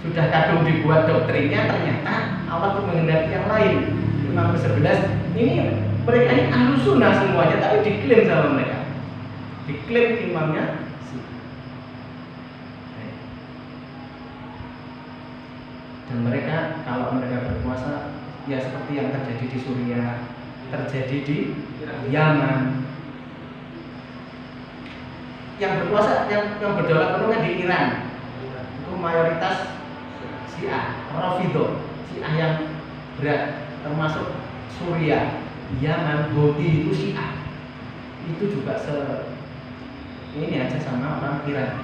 S1: sudah kadung dibuat doktrinnya, ternyata Allah itu menghendaki yang lain. Imam ke-11 ini mereka ini ahlus sunnah semuanya, tapi diklaim sama mereka. Diklaim imamnya dan mereka kalau mereka berpuasa ya seperti yang terjadi di Suriah, terjadi di Yaman. Yang berpuasa, yang berdaulat penuhnya di Iran, itu mayoritas Syiah, Rafidhah, Syiah yang berat, termasuk Suriah, Yaman, Houthi itu Syiah. itu juga ini aja sama orang Iran.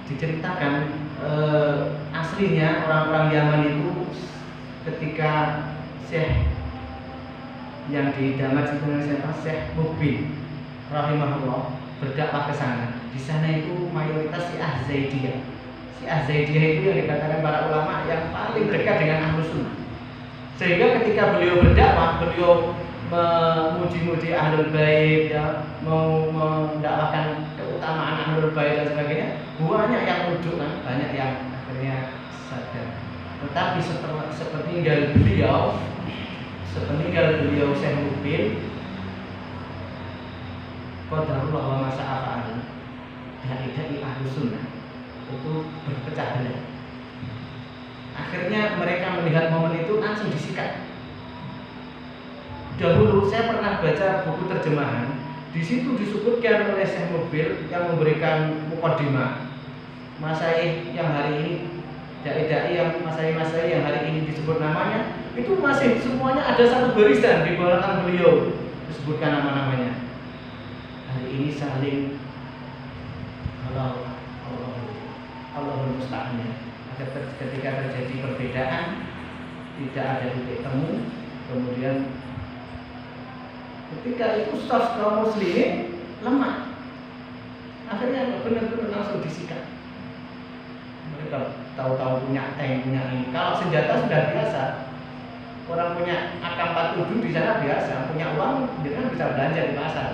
S1: Diceritakan aslinya orang-orang Yaman itu ketika Syekh yang di Damas itu siapa? Syekh Mubin rahimahullah berdakwah ke sana. Di sana itu mayoritas Syiah Zaidiyah. Syiah Zaidiyah itu yang dikatakan para ulama yang paling dekat dengan Ahlus Sunnah. Sehingga ketika beliau berdakwah, beliau memuji-muji Ahlul Bait, ya, mau mendakwahkan keutamaan Ahlul Bait dan sebagainya, banyak yang rujuk kan, banyak yang akhirnya sadar. Tetapi sepeninggal beliau Syekh Mubin, qadarullah wa masa'afa'al, dari Ahlus Sunnah itu berpecah belah. Akhirnya mereka melihat momen itu langsung disikat. Dahulu saya pernah baca buku terjemahan, di situ disebutkan oleh Syekh Mubin yang memberikan mukadimah, masaih yang hari ini, dai-dai yang masaih yang hari ini disebut namanya, itu masih semuanya ada satu barisan di belakang beliau disebutkan nama-namanya. Hari ini saling Allahul Musta'an. Ketika terjadi perbedaan, tidak ada titik temu, kemudian ketika itu staf kaum muslimin lemah, akhirnya benar-benar langsung disikat. Mereka tahu-tahu punya tank, punya ini. Kalau senjata sudah biasa, orang punya AK-47 di sana biasa, punya uang dengan bisa belanja di pasar.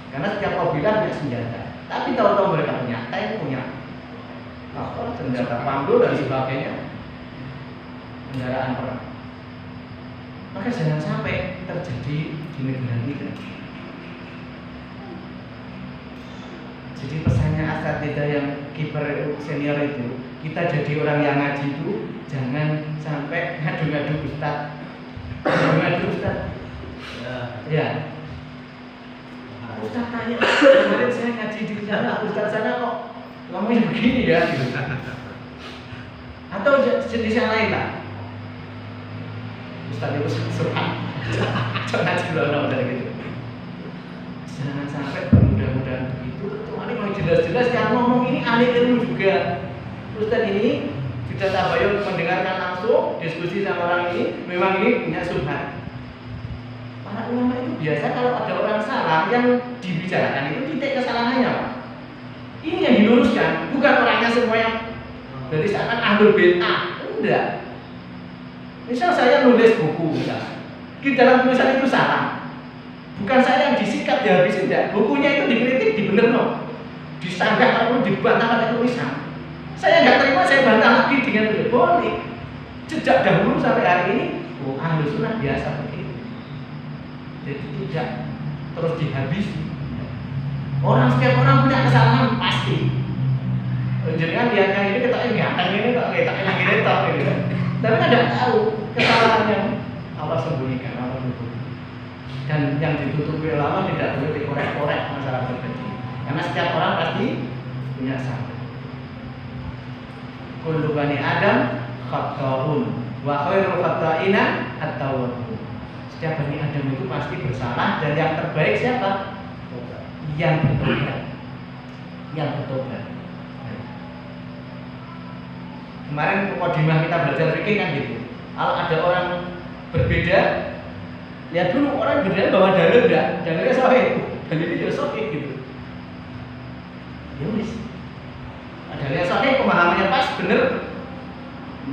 S1: Karena setiap kabilah punya senjata. Tapi tahu-tahu mereka punya tank, punya senjata pandu dan sebagainya, kendaraan perang. Maka jangan sampai terjadi di negara kita. Jadi pesannya asatidzah yang kiper senior itu, kita jadi orang yang ngaji itu jangan sampai ngadu-ngadu ustaz. Ngadu ustaz. Ya. Ustaz tanya, kemarin saya ngaji di sana, ustaz sana kok ngomongnya begini ya. Atau jenis yang lain lah. Ustaz itu surat, jangan sebelum dari gitu. Jangan sampai mudah-mudahan begitu. Kecuali mau jelas-jelas yang ngomong ini ahli ilmu juga. Ustaz ini sudah tabayun mendengarkan langsung diskusi sama orang ini, memang ini punya subhat. Para ulama itu biasa kalau ada orang salah yang dibicarakan itu titik kesalahannya, Pak. Ini yang diluruskan, bukan orangnya semua yang dari seakan ahlul bid'ah. Enggak. Misal saya nulis buku, misal di dalam tulisan itu salah, bukan saya yang disikat dihabisin, enggak. Bukunya itu dikritik, dibenerno, disanggah atau dibantah pakai tulisan. Saya nggak terima, saya bantah lagi dengan tulisan. Boleh. Sejak dahulu sampai hari ini, Ahlus Sunnah biasa begitu. Jadi tidak terus dihabisi. Setiap orang punya kesalahan pasti. Jadi kan dia yang ini kita ganteng ini tak kita enak ini tak gitu. Tapi kan tidak tahu kesalahan yang Allah sembunyikan, Allah tutup. Dan yang ditutupi ulama tidak boleh dikorek-korek masalah terjadi. Karena setiap orang pasti punya salah. Kullu bani Adam khata'un wa khairul khata'ina at-tawwabun. Setiap bani Adam itu pasti bersalah dan yang terbaik siapa? Yang bertobat. Yang bertobat. Kemarin mukadimah kita belajar fikih kan gitu. Kalau ada orang berbeda, lihat dulu orang berbeda bawa dalil enggak? Dalilnya sahih. Dalilnya juga sahih gitu. Ya wis. Dalilnya sahih, pemahamannya pas, bener.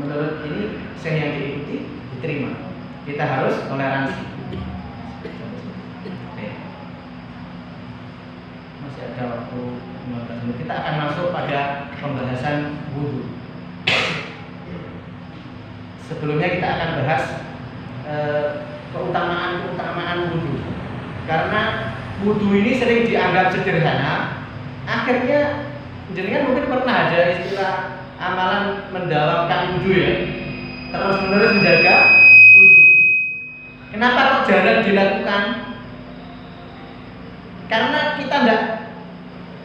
S1: Menurut ini saya yang diikuti, diterima. Kita harus toleransi. Oke. Masih ada waktu 15 menit. Kita akan masuk pada pembahasan wudu. Sebelumnya kita akan bahas keutamaan wudu. Karena wudu ini sering dianggap sederhana, akhirnya jenengan mungkin pernah ada istilah amalan mendawamkan wudu ya, terus-menerus menjaga wudu. Kenapa kok jarang dilakukan? Karena kita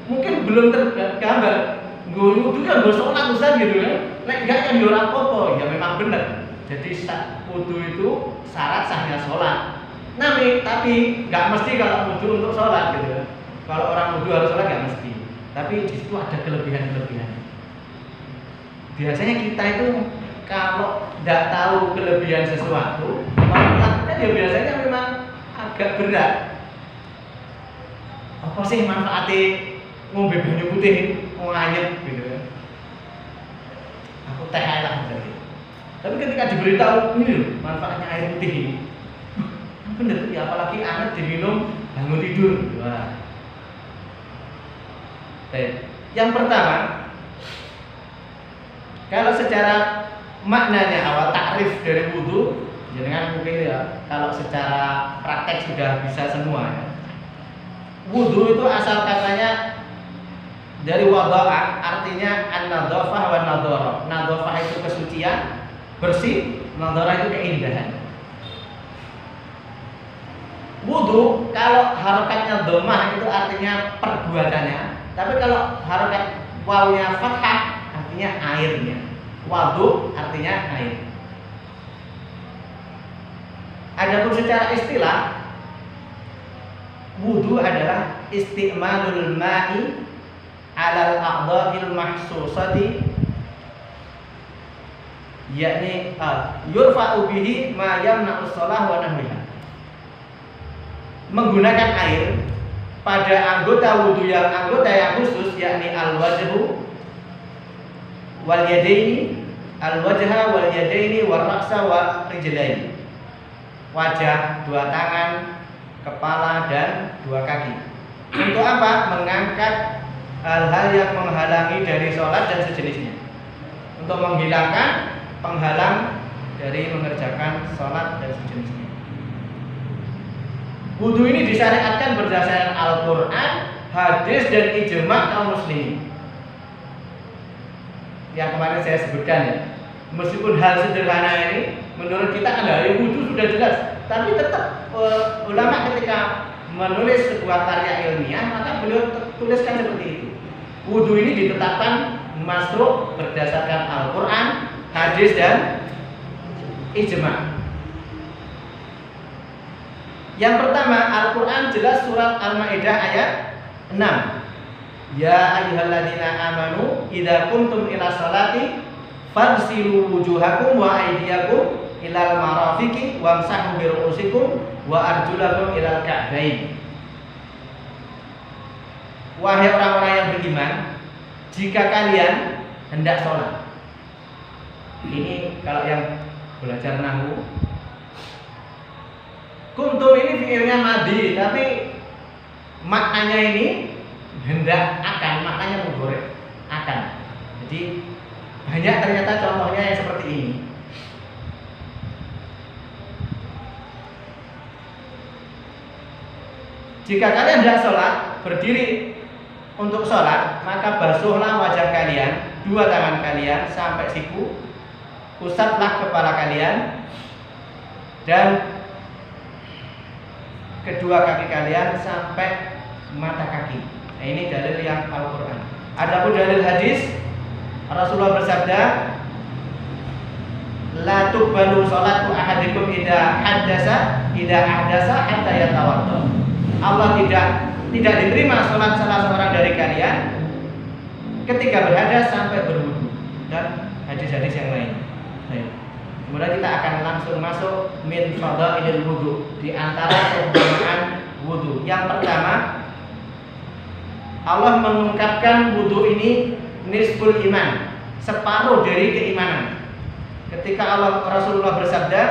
S1: mungkin belum tergambar. Gue wudu kan gue sholat ustaz gitu kan. Nek enggak kan ora apa-apa, ya memang benar. Jadi wudu itu syarat sahnya sholat. Tapi nggak mesti kalau wudu untuk sholat gitu. Kalau orang wudu harus sholat nggak mesti. Tapi di situ ada kelebihan-kelebihan. Biasanya kita itu kalau nggak tahu kelebihan sesuatu, mau melakukan ya biasanya memang agak berat. Apa sih manfaatnya ngombe banyu putih nganyet gitu ya? Aku teh lah gitu. Tapi ketika diberitahu ini loh manfaatnya air putih ini, bener ya, apalagi anget diminum bangun tidur. Wah. Yang pertama, kalau secara maknanya awal takrif dari wudu, jangan mungkin ya kalau secara praktek sudah bisa semua ya. Wudu itu asal katanya dari wada'a, artinya an-nadhafah wa nadhara. Nadhafah itu kesucian, bersih, nadhara itu keindahan. Wudu kalau harokatnya dhammah itu artinya perbuatannya, tapi kalau harokat wawunya fathah artinya airnya. Wudu artinya air. Adapun secara istilah, wudu adalah isti'malul ma'i 'alal a'dha'il mahsusati, yakni yurfa'u bihi ma yamna'us shalah wa nahwiha. Menggunakan air pada anggota yang khusus, yakni al-wajhu wal yadaini, al-wajha wal yadaini wal ra'sa wal rijlaini. Wajah, dua tangan, kepala dan dua kaki. Untuk apa? Mengangkat hal-hal yang menghalangi dari sholat dan sejenisnya, untuk menghilangkan penghalang dari mengerjakan sholat dan sejenisnya. Wudu ini disyariatkan berdasarkan Al-Quran, hadis dan ijma' kaum muslimin. Yang kemarin saya sebutkan ya, meskipun hal sederhana ini menurut kita ya wudu sudah jelas, tapi tetap ulama ketika menulis sebuah karya ilmiah maka beliau tuliskan seperti itu. Wudu ini ditetapkan masruh berdasarkan Al-Quran, hadis dan ijma'. Yang pertama, Al-Quran jelas surat Al-Maidah ayat 6. Ya ayyuhalladzina amanu idza kuntum ila sholati fagsilu wujuhakum wa aydiyakum ilal marafiqi wamsahu bi ru'usikum wa arjulakum ilal ka'bain. Wahai orang-orang yang beriman, jika kalian hendak sholat. Ini kalau yang belajar nahwu, kuntum ini fi'ilnya madi, tapi maknanya ini hendak akan, maknanya mudhari akan. Jadi banyak ternyata contohnya yang seperti ini. Jika kalian hendak sholat, berdiri untuk sholat, maka basuhlah wajah kalian, dua tangan kalian sampai siku, usaplah kepala kalian, dan kedua kaki kalian sampai mata kaki. Nah, ini dalil yang Al-Quran. Adapun dalil hadis, Rasulullah bersabda, la tuqbalu sholatu ahadikum idza ahdasa hatta yatawadda. Allah tidak diterima sholat salah seorang dari kalian ketika berhadas sampai berwudu, dan hadis-hadis yang lain. Kemudian kita akan langsung masuk min fadailil wudu, di antara keutamaan wudu. Yang pertama, Allah mengungkapkan wudu ini nisful iman, separuh dari keimanan. Ketika Rasulullah bersabda,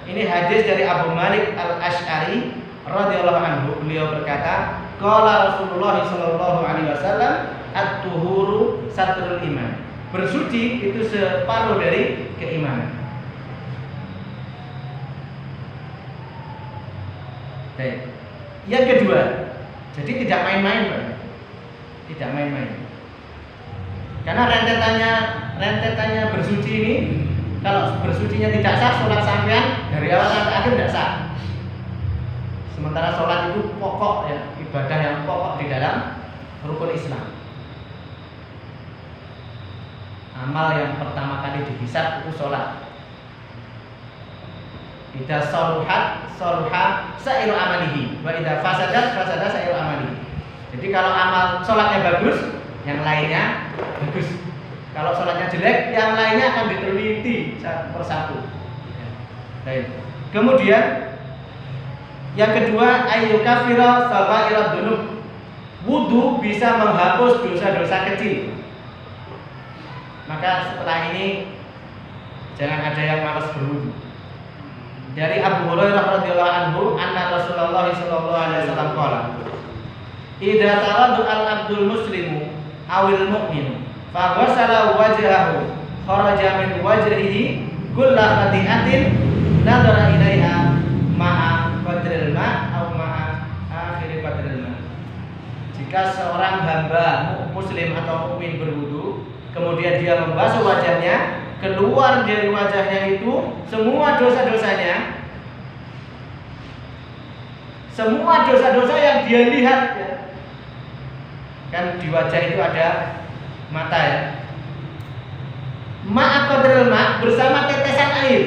S1: ini hadis dari Abu Malik Al-Asy'ari radhiyallahu anhu, beliau berkata, qala Rasulullah sallallahu alaihi wasallam, at-tuhuru satrul iman. Bersuci itu separuh dari keimanan. Baik. Yang kedua, jadi tidak main-main, Pak. Tidak main-main. Karena rentetannya bersuci ini, kalau bersucinya tidak sah, sholat sampean dari awal sampai akhir tidak sah. Sementara sholat itu pokok ya, ibadah yang pokok di dalam rukun Islam. Amal yang pertama kali dihisab itu sholat. Idza shaluhat soluha sa'iru amalihi wa idza fasadat fasada sa'iru amalihi. Jadi kalau amal sholatnya bagus, yang lainnya bagus. Kalau sholatnya jelek, yang lainnya akan diteliti satu persatu. Baik. Kemudian yang kedua, ayyukafira saghairadz dzunub. Wudu bisa menghapus dosa-dosa kecil. Maka setelah ini jangan ada yang malas berwudu. Dari Abu Hurairah radhiyallahu anhu, anna Rasulullah sallallahu alaihi wasallam qala, "Idza tawaddu al-abdul muslimu awil mu'minu fa ghasala wajhahu kharaja min wajhihi kullu khati'atin nadara ilaiha ma'a qadril ma' aw ma'a akhir qadril ma'." Jika seorang hamba muslim atau mukmin berwudu, kemudian dia membasuh wajahnya, keluar dari wajahnya itu semua dosa-dosanya, semua dosa-dosa yang dia lihat ya. Kan di wajah itu ada mata ya. Ma'a qadril ma' bersama tetesan air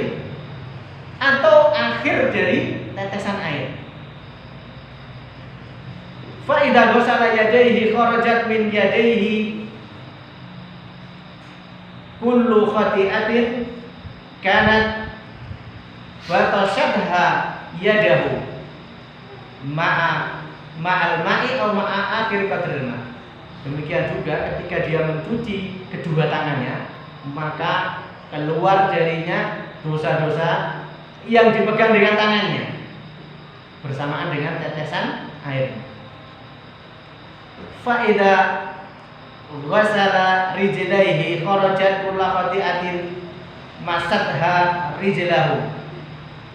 S1: atau akhir dari tetesan air. Fa idza ghasala yadayhi kharajat min yadayhi kullu khati'atin kanat batashadha yadahu ma'al ma'i atau ma'a akhir qadril ma'. Demikian juga ketika dia mencuci kedua tangannya, maka keluar darinya dosa-dosa yang dipegang dengan tangannya bersamaan dengan tetesan air. Fa idza ghasala rijlaihi kharajat kullu khati'atin masadha rijlahu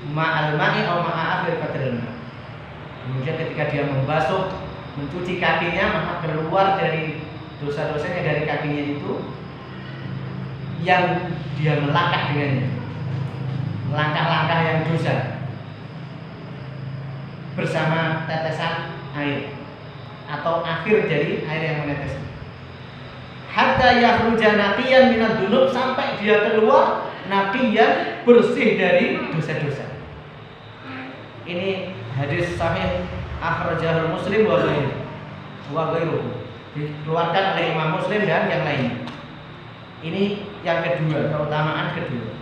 S1: ma'al ma'i aw ma'a akhir qadril ma'. Kemudian ketika dia membasuh, mencuci kakinya, maka keluar dari dosa-dosanya dari kakinya itu yang dia melangkah dengannya, langkah-langkah yang dosa bersama tetesan air atau akhir dari air yang menetes. Hatta yakhruja naqiyan minad dzunub, sampai dia keluar naqiyan, bersih dari dosa-dosa. Ini hadis sahih akhrajahul Muslim wa ghairuhu. Dikeluarkan oleh Imam Muslim dan yang lain. Ini yang kedua, keutamaan kedua.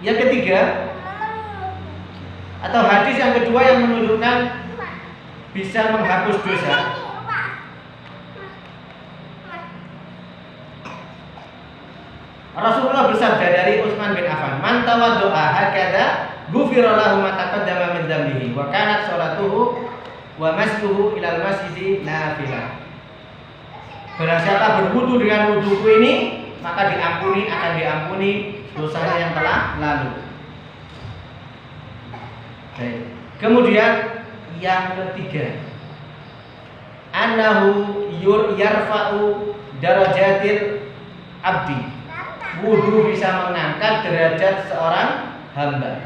S1: Yang ketiga atau hadis yang kedua yang menunjukkan bisa menghapus dosa. Rasulullah bersabda dari Utsman bin Affan, "Man tawaddo'a hakadha ghufira lahu ma taqaddama min dzambihi wa kanat sholatuhu wa masjuhu ilal masjidi nafilah." Barang siapa berwudu dengan wuduku ini, maka akan diampuni dosanya yang telah lalu. Baik. Kemudian yang ketiga, annahu yarfa'u darajatil abdi. Wudu bisa mengangkat derajat seorang hamba.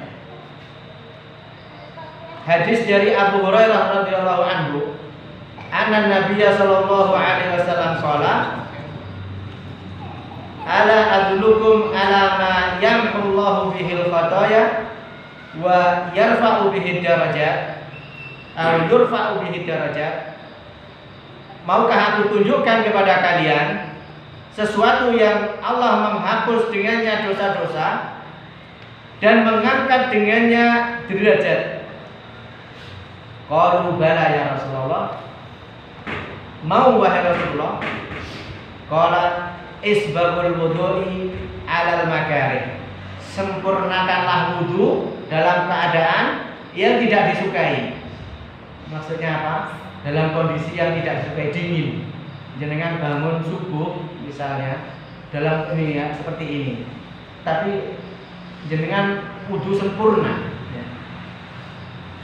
S1: Hadis dari Abu Hurairah radhiyallahu anhu, anna Nabiyya sallallahu alaihi wasallam qala, "Ala adlukum ala ma yamhullahu bihil khataya wa yarfa'u bihi darajat atau yurfa'u bihi darajat." Maukah aku tunjukkan kepada kalian sesuatu yang Allah menghapus dengannya dosa-dosa dan mengangkat dengannya derajat? Qalu bala ya Rasulullah. Mau wahai Rasulullah. Qala isbagul wudu'i 'alal makarih. Sempurnakanlah wudu dalam keadaan yang tidak disukai. Maksudnya apa? Dalam kondisi yang tidak disukai, dingin. Jenengan bangun subuh misalnya dalam ini ya, seperti ini, tapi jenengan wudu sempurna ya.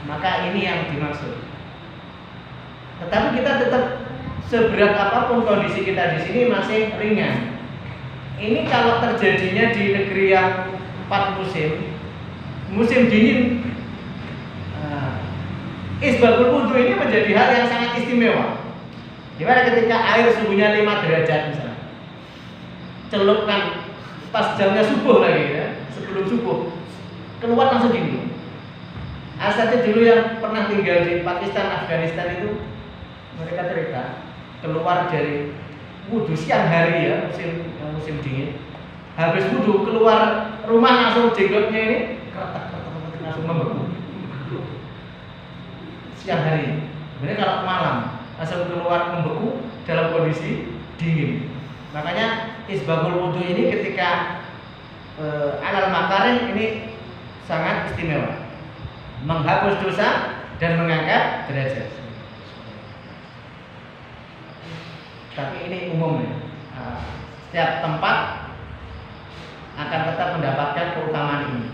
S1: Maka ini yang dimaksud. Tetapi kita tetap seberat apapun kondisi kita di sini masih ringan. Ini kalau terjadinya di negeri yang 4 musim dingin, isbagul wudu ini menjadi hal yang sangat istimewa. Gimana ketika air suhunya 5 derajat misalnya, celupkan pas jamnya subuh lagi ya, sebelum subuh keluar langsung dingin. Asalnya dulu yang pernah tinggal di Pakistan, Afghanistan itu mereka cerita keluar dari wudhu siang hari ya, musim dingin. Habis wudhu keluar rumah langsung jenggotnya ini keretak langsung membeku. Siang hari. Sebenarnya kalau malam langsung keluar membeku dalam kondisi dingin. Makanya isbagul wudhu ini ketika alal makarim ini sangat istimewa, menghapus dosa dan mengangkat derajat. Tapi ini umum ya. Setiap tempat akan tetap mendapatkan keutamaan ini.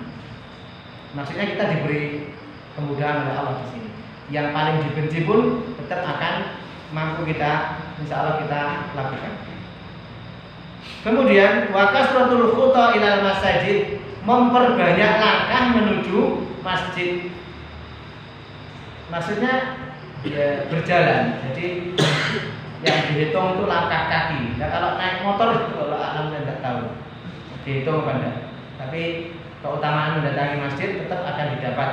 S1: Maksudnya kita diberi kemudahan oleh Allah di sini. Yang paling dibenci pun tetap akan mampu kita, insya Allah kita lakukan. Kemudian wa kasratul khuta ilal masajid, memperbanyak langkah menuju masjid. Maksudnya ya berjalan. Jadi yang dihitung itu langkah kaki. Nah, kalau naik motor kalau alam tidak tahu dihitung apa enggak. Tapi keutamaan mendatangi masjid tetap akan didapat.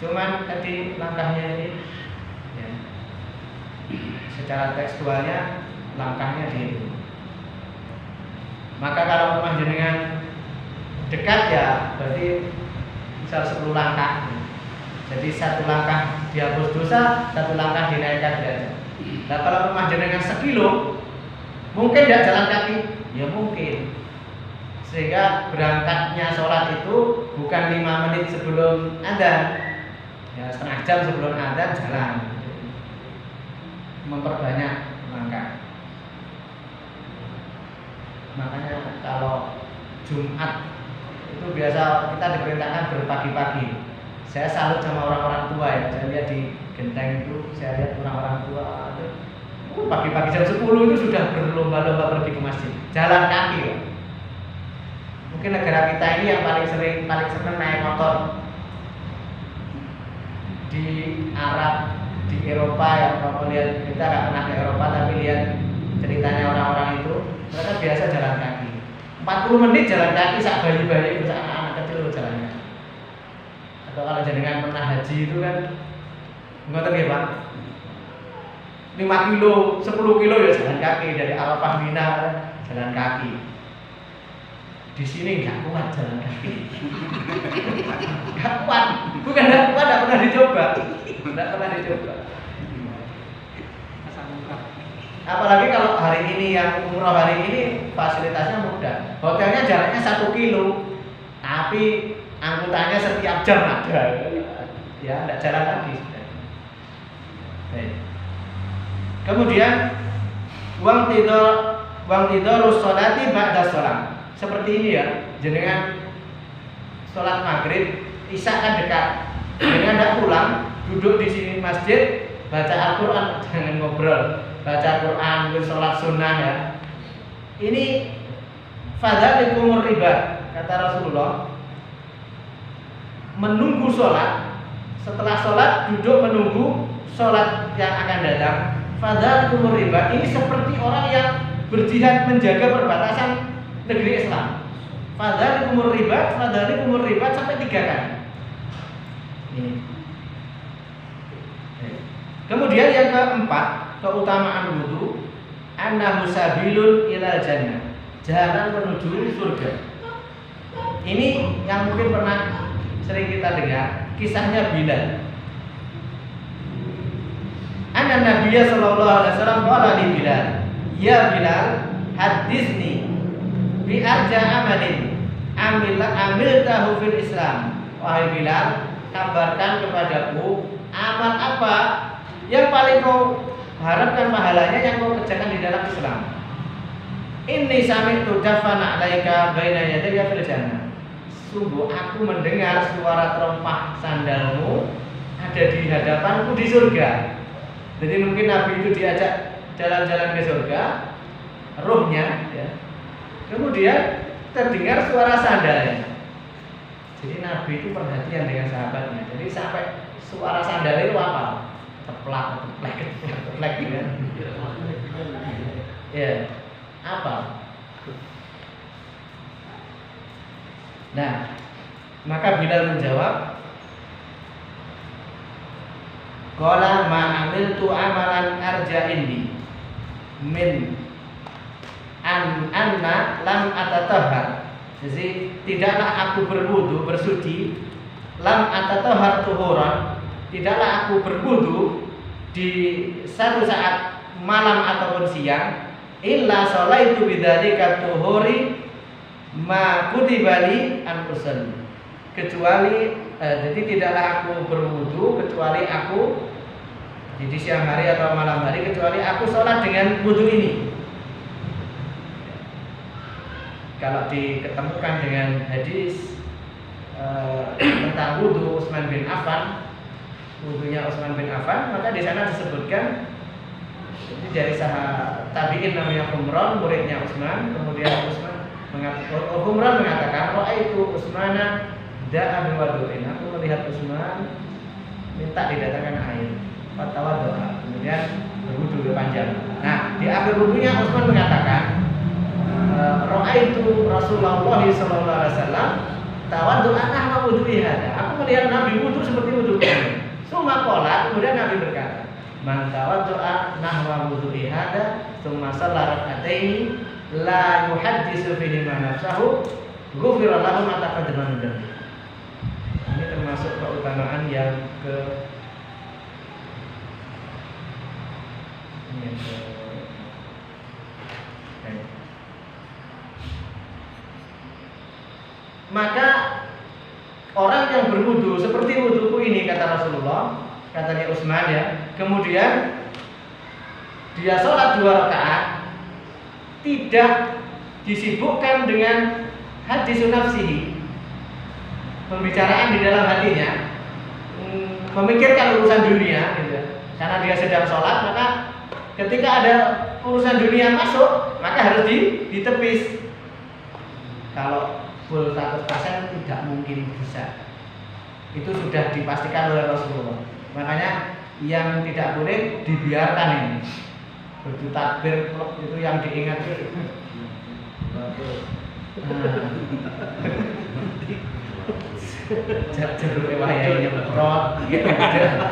S1: Cuman tadi langkahnya ini ya, secara tekstualnya langkahnya dihitung. Maka kalau rumah jenengan dekat ya berarti misal 10 langkah. Jadi 1 langkah dihapus dosa, 1 langkah dinaikkan derajat. Nah kalau rumah jenengan 1 kilo, mungkin tidak jalan kaki? Ya mungkin. Sehingga berangkatnya sholat itu bukan 5 menit sebelum adzan, ya setengah jam sebelum adzan jalan. Memperbanyak langkah. Makanya kalau Jumat itu biasa kita diperintahkan berpagi-pagi. Saya salut sama orang-orang tua ya. Saya lihat di genteng itu, saya lihat orang-orang tua itu pagi-pagi jam 10 itu sudah berlomba-lomba pergi ke masjid, jalan kaki ya. Mungkin negara kita ini yang paling senang naik motor. Di Arab, di Eropa ya, kalau lihat kita nggak pernah ke Eropa tapi lihat ceritanya orang-orang itu, mereka biasa jalan kaki. 40 menit jalan kaki sak bayi-bayi, sak anak-anak kecil jalannya. Atau kalau jenengan pernah haji itu kan ngoten nggih Pak. 5 kilo, 10 kilo ya jalan kaki dari Arafah Mina jalan kaki. Di sini nggak kuat jalan kaki. Nggak kuat, bukan nggak kuat, nggak pernah dicoba. Apalagi kalau hari ini yang umroh hari ini fasilitasnya mudah. Hotelnya jaraknya 1 kilo, tapi angkutannya setiap jam ada. Ya, tidak jalan lagi. Baik. Kemudian uang tidur sholati ba'da sholat. Seperti ini ya, jenengan sholat maghrib, isya kan dekat. Jenengan tidak pulang, duduk di sini masjid, baca Al-Quran, jangan ngobrol. Baca Quran, sholat sunnah ya. Ini fadzalikumur riba, kata Rasulullah. Menunggu sholat, setelah sholat duduk menunggu sholat yang akan datang. Fadzalikumur riba, ini seperti orang yang berjihad menjaga perbatasan negeri Islam. Fadzalikumur riba sampai 3 kali. Ini. Kemudian yang keempat, keutamaan wudu, annahu sabilun ilal jannah, jalan menuju surga. Ini yang mungkin pernah sering kita dengar, kisahnya Bilal. Anna Nabiyya sallallahu alaihi wasallam qala li Bilal, "Ya Bilal, hadisni bi arja amalin amiltahu fil Islam." Wahai Bilal, kabarkan kepadaku amal apa yang paling kau harapkan pahalanya yang kau kerjakan di dalam Islam. Inni sami'tu dafana 'alaika baina yadayya fil jannah. Sungguh aku mendengar suara terompah sandalmu ada di hadapanku di surga. Jadi mungkin Nabi itu diajak jalan-jalan ke surga, ruhnya ya. Kemudian terdengar suara sandalnya. Jadi Nabi itu perhatian dengan sahabatnya. Jadi sampai suara sandal itu apa? Teplak gitu kan. Ya, apa? Nah, maka Bilal menjawab, qala ma amiltu amalan arja indi min anna lam atatahhar. Jadi tidaklah aku berwudu bersuci, lam atatahhar tuhuran, tidaklah aku berwudu di satu saat malam ataupun siang, illa sholaitu bidzalika tuhuri ma kutibali an usalli. Kecuali jadi tidaklah aku berwudu kecuali aku di siang hari atau malam hari, kecuali aku sholat dengan wudu ini. Kalau diketemukan dengan hadis tentang wudu Utsman bin Affan, wudunya Utsman bin Affan, maka di sana disebutkan ini dari sahabat tabi'in namanya Humran, muridnya Utsman. Kemudian Humran mengatakan, ra'aitu Utsmana da'a biwadu'in. Aku melihat Utsman minta didatangkan air. Fatwa doa, kemudian berwudu panjang. Nah, di akhir wudunya Utsman mengatakan, ra'aitu Rasulullah sallallahu alaihi wasallam tawaddu'an nahwa wudu'i hada. Aku melihat Nabi wudu seperti wudu ini. Summa qala, kemudian Nabi berkata, man tawaddu'a nahwa wudu'i hada, tsumma shalla rak'ataini la yuhaddisu fihi ma nafsahu, ghufira lahu ma taqaddama min dhanbi. Ini termasuk keutamaan yang ke maka orang yang berwudu seperti wuduku ini, kata Rasulullah, katanya Utsman ya, kemudian dia sholat 2 rakaat, tidak disibukkan dengan hadisun nafsihi, pembicaraan di dalam hatinya, memikirkan urusan dunia gitu. Karena dia sedang sholat, maka ketika ada urusan dunia masuk, maka harus ditepis. Kalau full 100% tidak mungkin bisa. Itu sudah dipastikan oleh Rasulullah. Makanya yang tidak boleh dibiarkan ini. Begitu takbir itu yang diingati. Jeruk wayahe nyemprot gitu,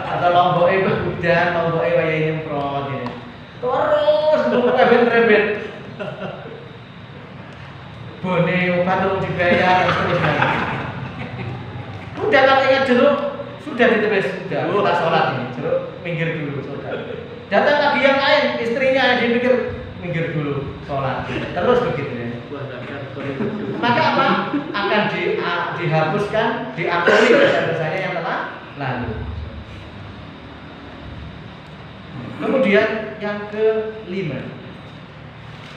S1: atau lomboke udan, lomboke wayahe nyemprot gitu. Terus rebet-rebet. Bone obat turun dibayar terus. Udah kalau ingat jeruk sudah ditepis, sudah kita sholat ini, jeruk minggir dulu sholat. Datang lagi yang lain, istrinya dia mikir minggir dulu sholat. Terus begitu ya. Maka apa? Akan dihapuskan, diampuni dosa-dosanya yang telah lalu. Kemudian yang kelima,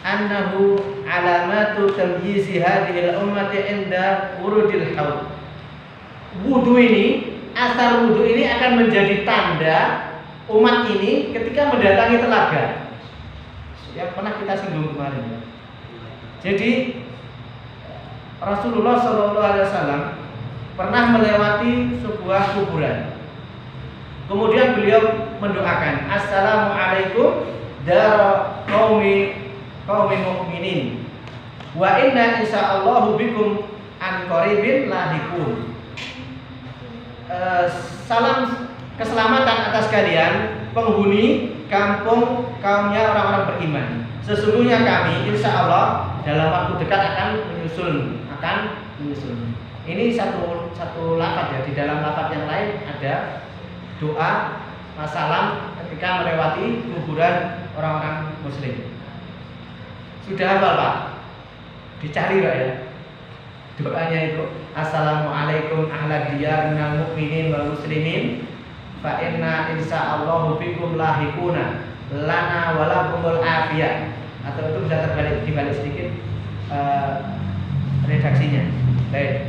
S1: annahu alamatu tamyizi hadhil ummati inda wurudil haud. Wudu ini, asar wudu ini akan menjadi tanda umat ini ketika mendatangi telaga. Yang pernah kita singgung kemarin. Jadi Rasulullah SAW pernah melewati sebuah kuburan. Kemudian beliau mendoakan, Assalamualaikum dar qaumi mu'minin wa inna insyaallahu bikum an qaribin lahikun. Salam keselamatan atas kalian penghuni kampung kaumnya orang-orang beriman. Sesungguhnya kami insya Allah dalam waktu dekat akan menyusul. Ini satu lafaz ya. Di dalam lafaz yang lain ada doa salam ketika melewati kuburan orang-orang muslim. Sudah hafal Pak? Dicari Pak ya. Doanya itu Assalamualaikum ahla diyar minal mu'minin wal muslimin fa inna insyaallahu bikum lahikuna lana walakumul afiyah. Atau itu bisa terbalik, dibalik sedikit redaksinya. Baik.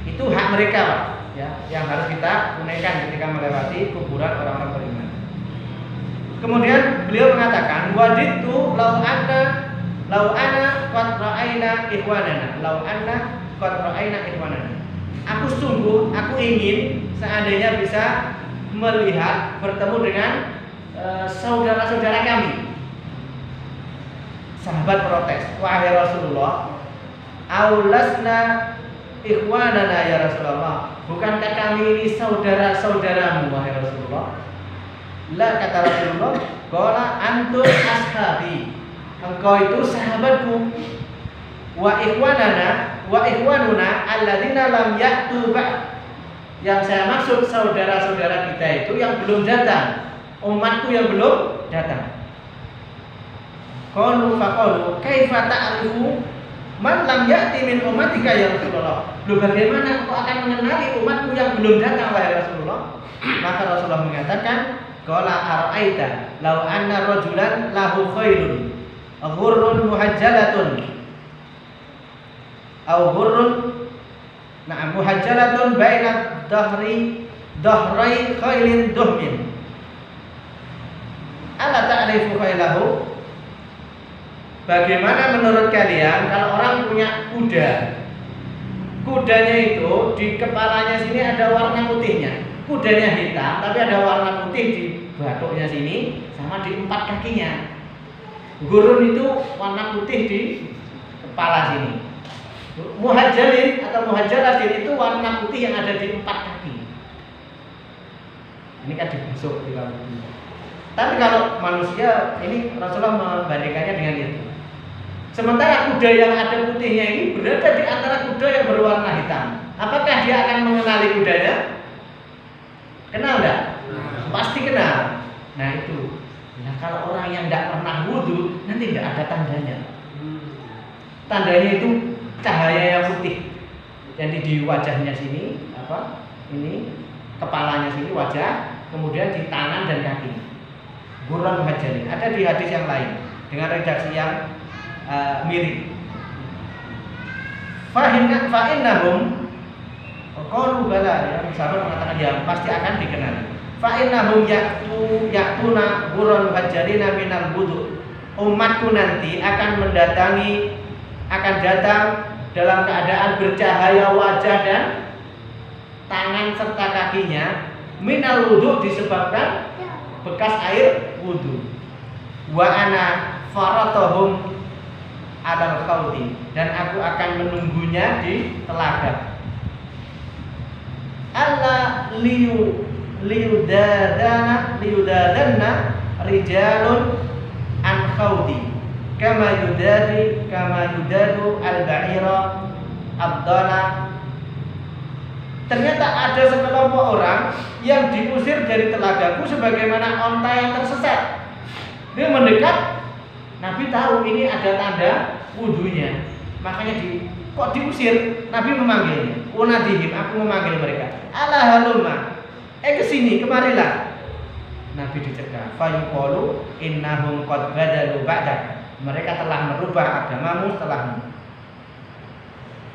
S1: Itu hak mereka Pak ya, yang harus kita tunaikan ketika melewati kuburan orang-orang beriman. Kemudian beliau mengatakan waditu lau ana qad ra'aina ikhwanana. Aku ingin seandainya bisa melihat, bertemu dengan saudara-saudara kami. Sahabat protes, wahai Rasulullah, Aulasna ikhwanana ya Rasulullah. Bukankah kami ini saudara-saudaramu wahai Rasulullah? La, kata Rasulullah, qala antum ashabi. Engkau itu sahabatku. Wa ikhwanuna alladzina lam ya'tu ba'd. Yang saya maksud saudara-saudara kita itu yang belum datang, umatku yang belum datang. Qalu faqalu kaifa ta'rifu man lam ya'ti min ummatika ya Rasulullah. Loh, bagaimana engkau akan mengenali umatku yang belum datang wahai Rasulullah? Maka Rasulullah mengatakan, qala ara'aita law anna rajulan lahu khairun ghurrun muhajjalatun aw ghurrun muhajjalatun baina dhahrai khailin duhmin ala ta'rifu khailahu. Bagaimana menurut kalian kalau orang punya kuda? Kudanya itu di kepalanya sini ada warna putihnya. Kudanya hitam tapi ada warna putih di batuknya sini sama di empat kakinya. Gurun itu warna putih di kepala sini. Muhajjalin atau muhajjalatin itu warna putih yang ada di empat kaki. Ini kan dibusuk di rambut. Tapi kalau manusia ini Rasulullah membandingkannya dengan itu. Sementara kuda yang ada putihnya ini berada di antara kuda yang berwarna hitam. Apakah dia akan mengenali kudanya? Kenal enggak? Pasti kenal. Nah itu. Nah kalau orang yang tidak pernah wudu nanti tidak ada tandanya. Tandanya itu cahaya yang putih. Jadi di wajahnya sini ini kepalanya sini wajah, kemudian di tangan dan kaki. Gurran muhajjalin. Ada di hadis yang lain dengan redaksi yang mirip. Fa'innahum qalu bala, ya sahabat mengatakan ya pasti akan dikenal. Fa'innahum ya'tuna gurran muhajjalina minal wudu. Umatku nanti akan datang dalam keadaan bercahaya wajah dan tangan serta kakinya minal wudu disebabkan bekas air wudu. Wa ana faratahum alal khawdi, dan aku akan menunggunya di telaga. Alla liyudadanna rijalun an khawdi kama yudadu al-ba'ira abdala. Ternyata ada sekelompok orang yang diusir dari telagaku sebagaimana onta yang tersesat. Dia mendekat, Nabi tahu ini ada tanda wudunya, makanya kok diusir? Nabi memanggilnya. Unadihim, aku memanggil mereka. Ala halumma, kesini, kemarilah. Nabi dicegah. Fayuqalu innahum qad badalu ba'dak. Mereka telah merubah agamamu setelahmu.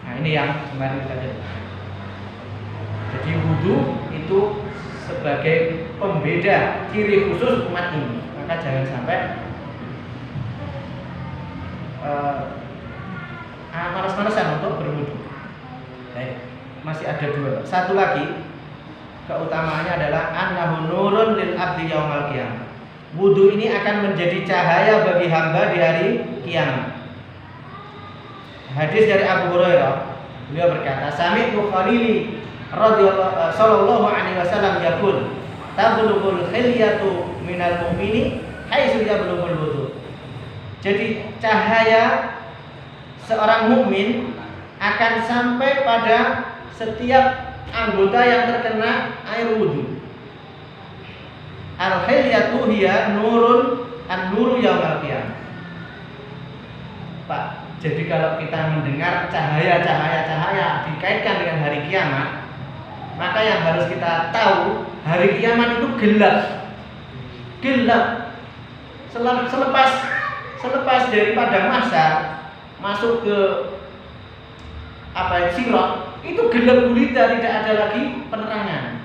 S1: Nah ini yang kemarin kita lihat. Jadi wudu itu sebagai pembeda ciri khusus umat ini. Maka jangan sampai malas-malasan untuk berwudu. Baik, masih ada dua. Satu lagi keutamaannya adalah annahu nurun lil abdi yaumal qiyamah. Wudu ini akan menjadi cahaya bagi hamba di hari kiamat. Hadis dari Abu Hurairah, beliau berkata, "Sami'tu Khalili radhiyallahu sallallahu alaihi wasallam yaqul, tablughul khilyatu minal mu'mini haitsu yablughul wudu." Jadi cahaya seorang mukmin akan sampai pada setiap anggota yang terkena air wudu. Al-khilyatu hiya nurun an-nuru yaumil qiyamah. Pak, jadi kalau kita mendengar cahaya dikaitkan dengan hari kiamat, maka yang harus kita tahu hari kiamat itu gelap. Selepas dari padang mahsyar masuk ke sirat, itu gelap gulita, tidak ada lagi penerangan.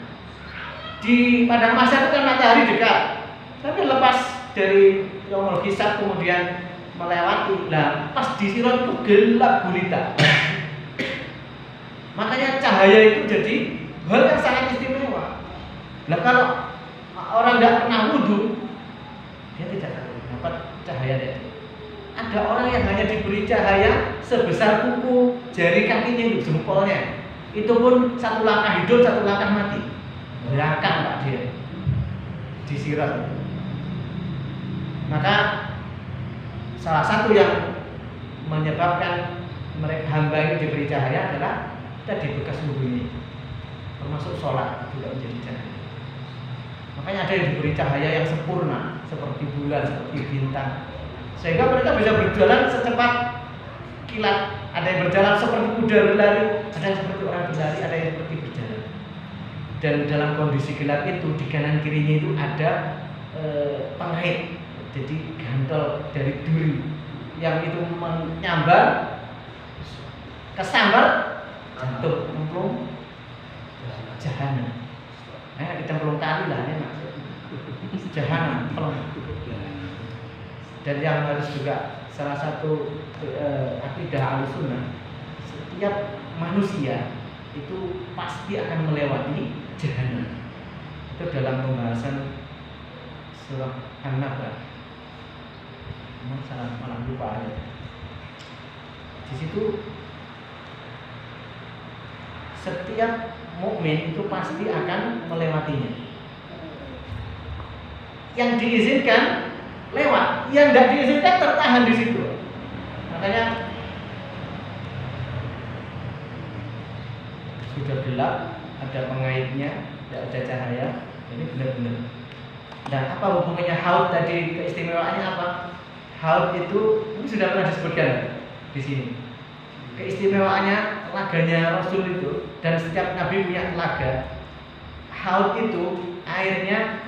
S1: Di padang mahsyar itu kan matahari dekat, tapi lepas dari yaumul hisab kemudian melewati, pas di sirat itu gelap gulita. Makanya cahaya itu jadi hal yang sangat istimewa. Nah kalau orang tidak pernah wudu, dia tidak dapat cahaya itu. Ada orang yang hanya diberi cahaya sebesar kuku, jari kakinya itu, jempolnya, itu pun satu langkah hidup, satu langkah mati. Berangkat Pak dia disirat. Maka salah satu yang menyebabkan mereka hamba ini diberi cahaya adalah tadi bekas wudhunya, termasuk sholat juga menjadi cahaya. Makanya ada yang diberi cahaya yang sempurna seperti bulan, seperti bintang, sehingga mereka bisa berjalan secepat kilat. Ada yang berjalan seperti kuda berlari, ada yang seperti orang berlari, ada yang seperti berjalan. Dan dalam kondisi gelap itu di kanan kirinya itu ada pengait, jadi gantol dari duri yang itu menyambar, kesambar, jatuh emplung jahanam. Kita belum kali lah ya maksud jahanam pelong. Dan yang harus juga salah satu akidah Ahlussunnah, setiap manusia itu pasti akan melewati jahanam. Itu dalam pembahasan surah An-Naba. Salah malah lupa ya. Di situ setiap mukmin itu pasti akan melewatinya. Yang diizinkan lewat, yang tidak diizinkan tertahan di situ. Makanya sudah gelap, ada pengaitnya, tidak ada cahaya. Ini benar-benar. Dan apa hubungannya haud tadi, keistimewaannya apa? Haud itu ini sudah pernah disebutkan di sini. Keistimewaannya telaganya Rasul itu, dan setiap nabi punya telaga. Haud itu airnya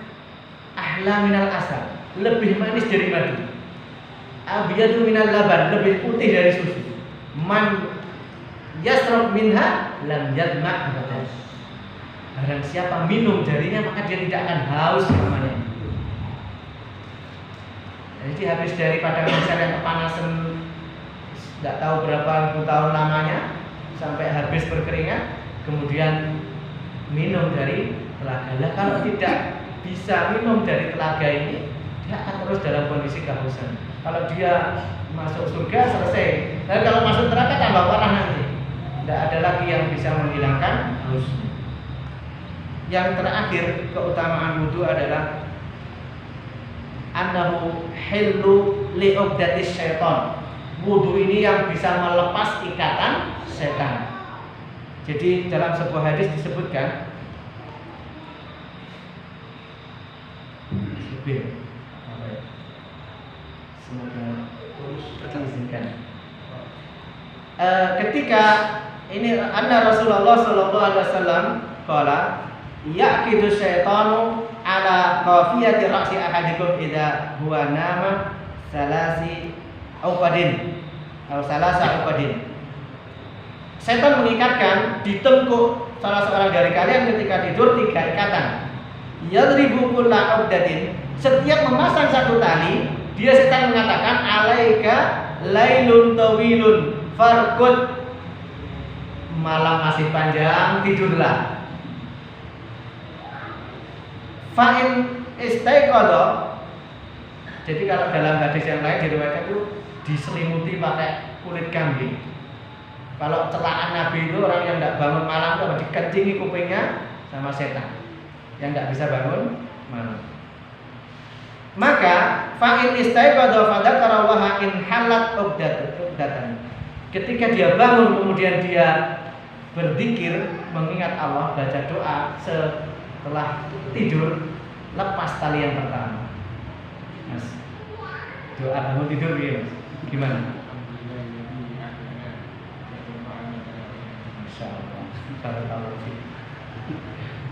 S1: ahla minal asal, lebih manis dari madu. Abyadu minal laban, lebih putih dari susu. Man yasrab minha lam yadma' abadan. Barang siapa minum darinya maka dia tidak akan haus selamanya. Jadi habis dari padang pasir yang kepanasan tidak tahu berapa ribu tahun lamanya sampai habis berkeringat, kemudian minum dari telaga. Lah kalau tidak bisa minum dari telaga ini, dia akan terus dalam kondisi kehausan. Kalau dia masuk surga selesai. Dan kalau masuk neraka tambah parah nanti. Tidak ada lagi yang bisa menghilangkan haus. Yang terakhir, keutamaan wudu adalah annahu hillu li'uqdatis syaitan. Wudu ini yang bisa melepas ikatan setan. Jadi dalam sebuah hadis disebutkan semoga diizinkan. Ketika ini anna Rasulullah sallallahu alaihi wasallam qala yaqidu syaitanu ala qafiyati ra'si ahadikum idza huwa nama salasi uqadin atau salasa uqadin. Setan mengikatkan di tengkuk salah seorang dari kalian ketika tidur 3 ikatan. Yadribu kulla uqdatin, setiap memasang satu tali, dia setan mengatakan alaika lailun tawilun farqud, malam masih panjang, tidurlah. Fa'in istaiqadha, jadi kalau dalam hadis yang lain diriwayatkan itu diselimuti pakai kulit kambing. Kalau celaan Nabi itu orang yang tidak bangun malam itu dikencingi kupingnya sama setan yang tidak bisa bangun malam. Maka fa'in istaiqadha fadzakarallaha in halat uqdatan. Ketika dia bangun kemudian dia berzikir, mengingat Allah, baca doa, setelah tidur lepas tali yang pertama. Mas, doa bangun tidur ya, gimana? Masya Allah, baru tahu sih.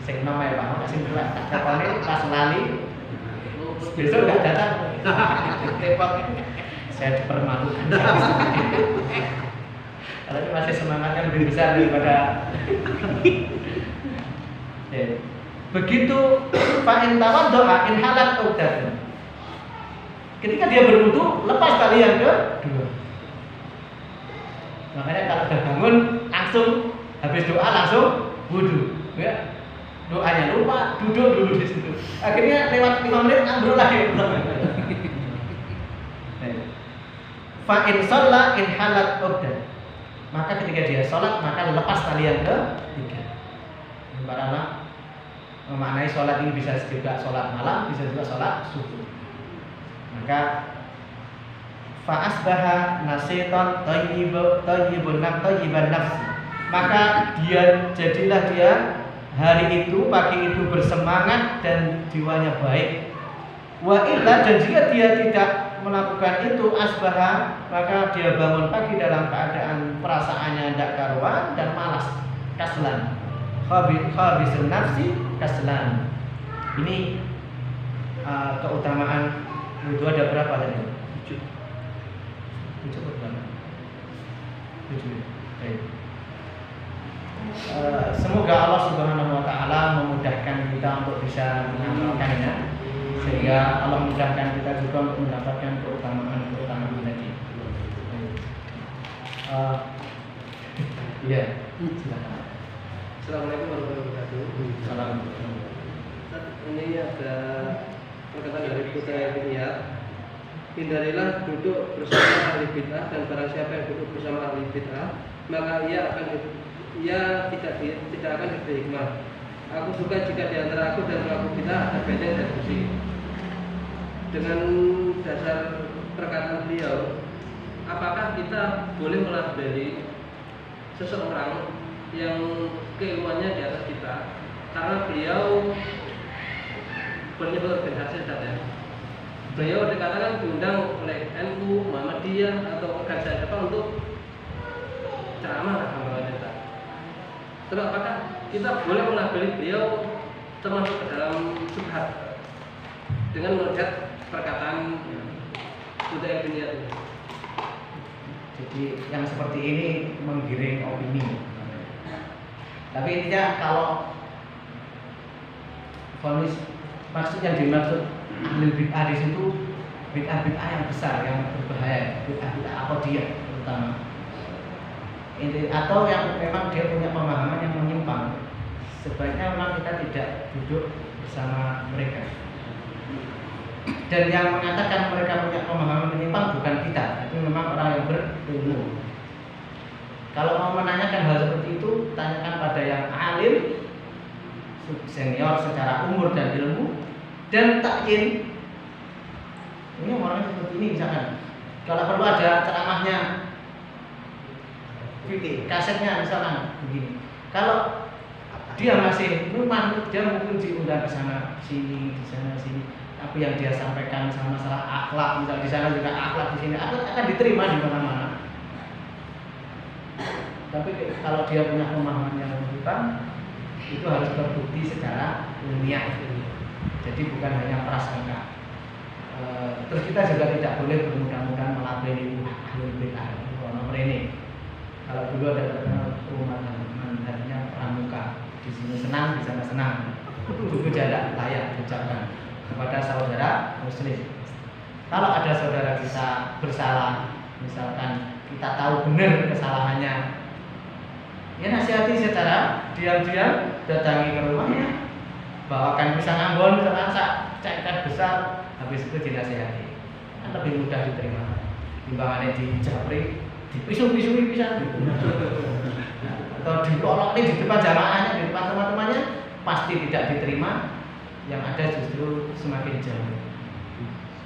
S1: Sing nama ya Pak, kasih dua. Katanya pas lali, besok nggak datang. Saya dipermalukan. Kalau ini masih semangatnya lebih besar daripada. Begitu fa'in tawaddo'a in halat uqdatun. Ketika dia berwudu, lepas tali yang kedua. Makanya kalau sudah bangun langsung habis doa langsung wudu, ya. Doanya lupa, duduk dulu di situ. Akhirnya lewat 5 menit ambrol lagi. Fa in shalla in halat uqdat. maka ketika dia sholat maka lepas tali yang ketiga. Para ulama memaknai sholat ini bisa juga sholat malam, bisa juga sholat subuh. Maka fa'asbaha nasiton thayyiban nafsi, maka jadilah dia hari itu, pagi itu bersemangat dan jiwanya baik. Wa illa, dan jika dia tidak melakukan itu, asbaha, maka dia bangun pagi dalam keadaan perasaannya tidak karuan dan malas, kaslan. Khabisun nafsi kaslan. Ini keutamaan wudhu ada berapa tadi? 7 keutamaan. 7. Baik. Semoga Allah Subhanahu wa taala memudahkan kita untuk bisa mengamalkannya, sehingga Allah memudahkan kita juga untuk mendapatkan keutamaan tadi. Iya, silakan.
S2: Assalamualaikum warahmatullahi wabarakatuh.
S1: Assalamualaikum.
S2: Ini ada perkataan dari Qutaybah bin Iyad. Hindarilah duduk bersama ahli bid'ah, dan barang siapa yang duduk bersama ahli bid'ah, maka ia tidak akan diberi hikmah. Aku suka jika di antara aku dan pelaku bid'ah ada benteng dan besi. Dengan dasar perkataan beliau, apakah kita boleh melabeli seseorang yang keilmuannya di atas kita karena beliau menyebut organisasi ya? Beliau dikatakan diundang oleh NU, Muhammadiyah atau organisasi apa untuk ceramah agama kita. Terus apakah kita boleh melabeli beliau termasuk ke dalam subhat dengan melihat perkataan Qutaybah bin Iyad ini?
S1: Jadi yang seperti ini menggiring opini. Tapi intinya kalau vonis, maksud yang dimaksud bid'ah di situ bid'ah yang besar, yang berbahaya, bid'ah dia terutama. Atau yang memang dia punya pemahaman yang menyimpang, sebaiknya memang kita tidak duduk bersama mereka. Dan yang mengatakan mereka punya pemahaman menyimpang bukan kita, tapi memang orang yang berilmu. Kalau mau menanyakan hal seperti itu, tanyakan pada yang alim, senior secara umur dan ilmu, dan takyin. Ini orangnya seperti ini misalkan. Kalau perlu ada ceramahnya, kasetnya misalkan begini. Kalau dia masih numan, dia mungkin diundang ke sana sini, di sana sini. Tapi yang dia sampaikan sama masalah akhlak, misal di sana juga akhlak, di sini akhlak akan diterima di mana-mana. Tapi kalau dia punya pemahaman yang menyimpang, itu harus terbukti secara ilmiah. Jadi bukan hanya prasangka. Terus kita juga tidak boleh bermudah-mudahan melabeli ahlul bid'ah nomor ini. Kalau dulu ada terkenal umat manhajnya pramuka, di sini senang, di sana senang. Itu tidak layak diucapkan kepada saudara muslim. Kalau ada saudara kita bersalah, misalkan kita tahu benar kesalahannya, ya nasihati secara diam-diam, datangi ke rumahnya, bawakan pisang Ambon misalkan cengkeh besar, habis itu dinasihati, kan lebih mudah diterima timbangannya dijapri, dipisu-pisui pisang atau dikolok di depan jamaahnya, di depan teman-temannya, pasti tidak diterima. Yang ada justru semakin jauh.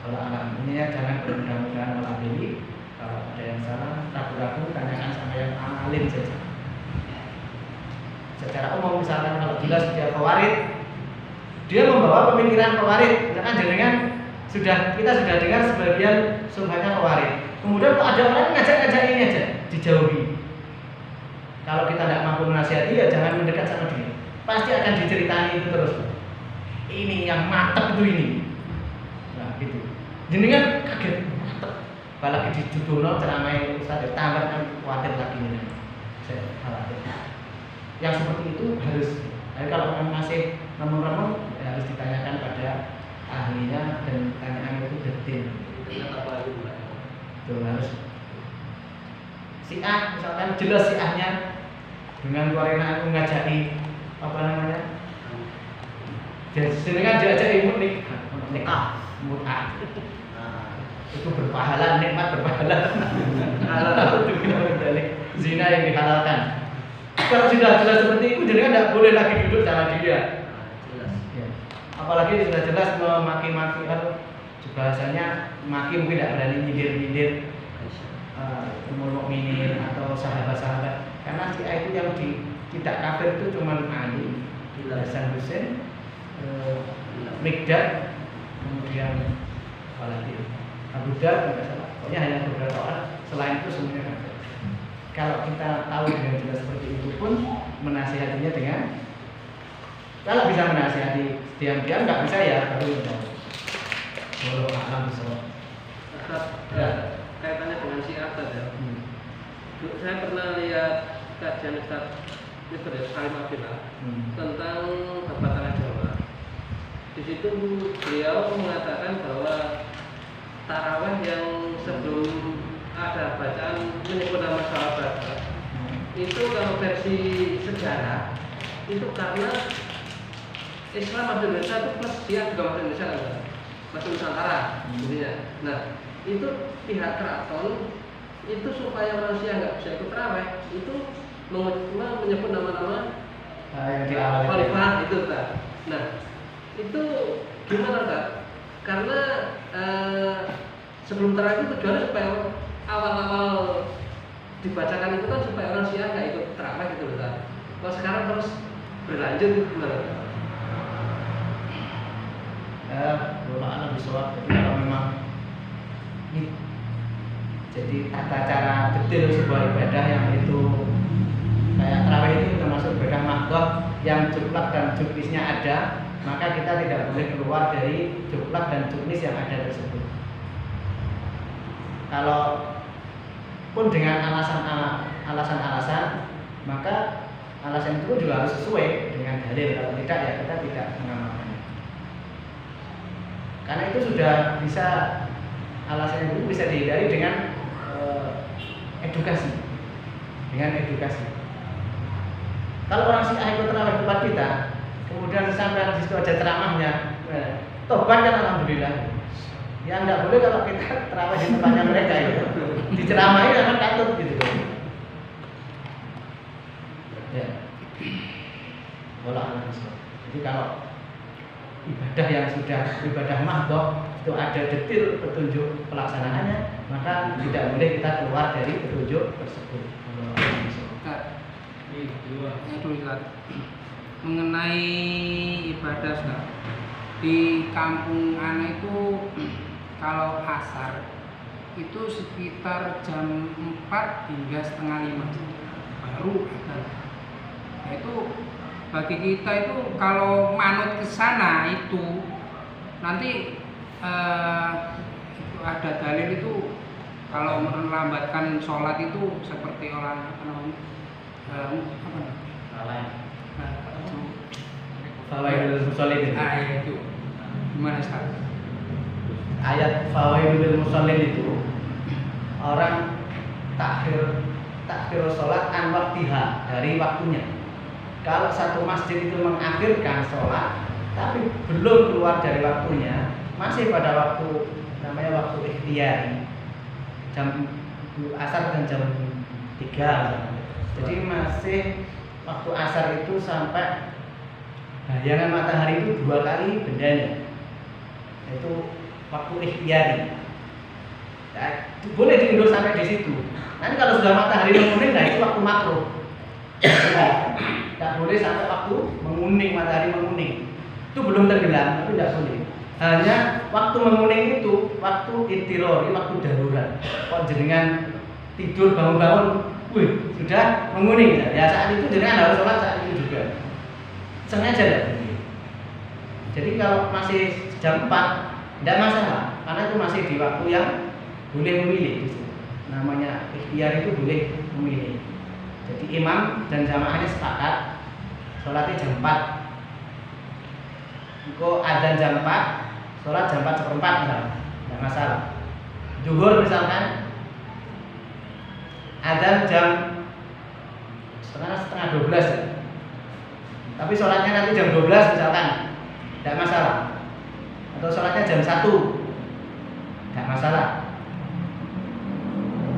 S1: Kalau alam ini ya jangan bermudah-mudahan melabeli. Kalau ada yang salah, ragu-ragu tanyakan sama yang alim saja. Secara umum misalkan kalau jelas dia khawarij, dia membawa pemikiran khawarij, misalkan jenengan kita sudah dengar sebagian sumbernya khawarij. Kemudian kok ada orang ngajak ini aja, dijauhi. Kalau kita tidak mampu menasihati ya jangan mendekat sama dia. Pasti akan diceritani itu terus. Ini yang mantep itu ini. Nah gitu. Jenengan kaget mantep. Apalagi dijudono ceramah Ustaz tambah kan khawatir lagi ini. Saya khawatir. Yang seperti itu harus. Jadi kalau masih remung-remung ya harus ditanyakan pada ahlinya, dan pertanyaan itu detail.
S2: Apa itu Pak?
S1: Itu harus. Si A misalkan jelas si A-nya dengan warna aku ngajaki apa namanya? Jadi kan diajak nikah, mut'ah. Itu berpahala, nikmat berpahala. Kalau itu kita balik. zina yang dihalalkan. Kalau sudah jelas seperti itu, jadi tidak boleh lagi duduk sama dia.
S2: Jelas.
S1: Ya. Apalagi sudah jelas memaki-maki atau bahasanya maki mungkin tidak berani nyindir-nyindir umur mukminin atau sahabat-sahabat. Karena si A itu yang tidak kafir itu cuma Ali, Hasan Hussein, Mikdad, kemudian apalagi Abu Dhar, tidak salah. Pokoknya hanya beberapa orang. Selain itu semuanya kafir. Kalau kita tahu dengan jelas seperti itu pun menasihatinya dengan, kalau bisa menasihati diam-diam, nggak bisa ya baru boleh alam besar.
S2: Kaitannya dengan si Asad ya. Saya pernah lihat kajian Ustaz Mr. Salim Abdillah tentang Bapak Tanah Jawa. Di situ beliau mengatakan bahwa tarawih yang sebelum ada bacaan menyebut nama sahabat itu kalau versi sejarah itu karena Islam masuk Indonesia itu plus dia juga masuk Indonesia kan, masuk Nusantara intinya. Nah itu pihak keraton itu supaya manusia nggak bisa ikut tarawih itu menyebut nama-nama khalifah itu kan. Nah itu gimana kan? Karena sebelum tarawih itu tujuannya supaya awal-awal dibacakan itu kan supaya orang Syiah nggak ikut tarawih gitu loh. Kalau sekarang terus berlanjut itu gimana?
S1: Bola anak bisawab. Jadi kalau memang ini jadi tata cara detail sebuah ibadah yang itu kayak tarawih itu termasuk ibadah mahdoh yang juklak dan juknisnya ada, maka kita tidak boleh keluar dari juklak dan juknis yang ada tersebut. Kalau pun dengan alasan-alasan, maka alasan itu juga harus sesuai dengan dalil. Kalau tidak ya kita tidak mengamalkannya. Karena itu sudah bisa, alasan itu bisa dihindari dengan edukasi. Dengan edukasi. Kalau orang Syiah ikut tarawih tempat kita, kemudian sampai di situ ada ceramahnya, tobat kan alhamdulillah. Yang tidak boleh kalau kita terawih di tempatnya mereka itu diceramahi akan katut gitu. Ya. Jadi kalau ibadah yang sudah ibadah mahdoh itu ada detail petunjuk pelaksanaannya, maka tidak boleh kita keluar dari petunjuk tersebut.
S3: Mengenai ibadah di kampung Ana itu kalau asar itu sekitar jam 4 hingga setengah 5 baru ada. Nah, itu bagi kita itu kalau manut ke sana itu nanti itu ada dalil itu kalau melambatkan sholat itu seperti orang
S1: Fawaidul Musallin.
S3: Itu gimana Ustaz?
S1: Ayat Fawaidul Musallin itu orang takhir sholat an waktiha, dari waktunya. Kalau satu masjid itu mengakhirkan sholat tapi belum keluar dari waktunya, masih pada waktu namanya waktu ikhtiyari, jam asar dan jam 3. Jadi masih waktu asar itu sampai bayangan matahari itu 2 kali bendanya, itu waktu ikhtiyari. Nah, boleh diundur sampai di situ. Nanti kalau sudah matahari menguning, nah itu waktu makruh. Tidak boleh sampai waktu menguning, matahari menguning. Itu belum tenggelam, itu tidak boleh. Hanya waktu menguning itu waktu idtiror, waktu darurat. Kok jenengan tidur bangun-bangun, wih sudah menguning. Ya saat itu jenengan harus sholat saat itu juga. Sengaja tidak boleh. Jadi kalau masih jam 4 tidak masalah, karena itu masih di waktu yang boleh memilih. Namanya ikhtiar itu boleh memilih. Jadi imam dan jamaahnya sepakat sholatnya jam 4. Engkau adzan jam 4, sholat jam 4:04 misalnya, tidak masalah. Zuhur misalkan adzan jam setengah 12 ya. Tapi sholatnya nanti jam 12 misalkan, tidak masalah. Atau sholatnya jam 1, tidak masalah.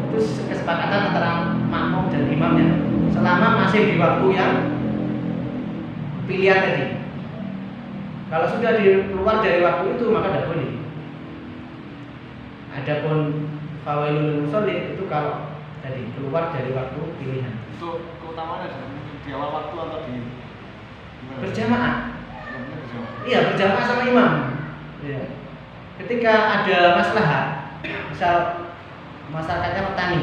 S1: Itu kesepakatan antara makmum dan imamnya selama masih di waktu yang pilihan tadi. Kalau sudah keluar dari waktu itu maka tidak boleh. Adapun fawailul musallin itu kalau tadi keluar dari waktu pilihan.
S4: Itu keutamaannya di awal waktu atau di
S1: berjamaah. Iya, berjamaah sama imam. Ya. Ketika ada maslahat, misal masyarakatnya petani,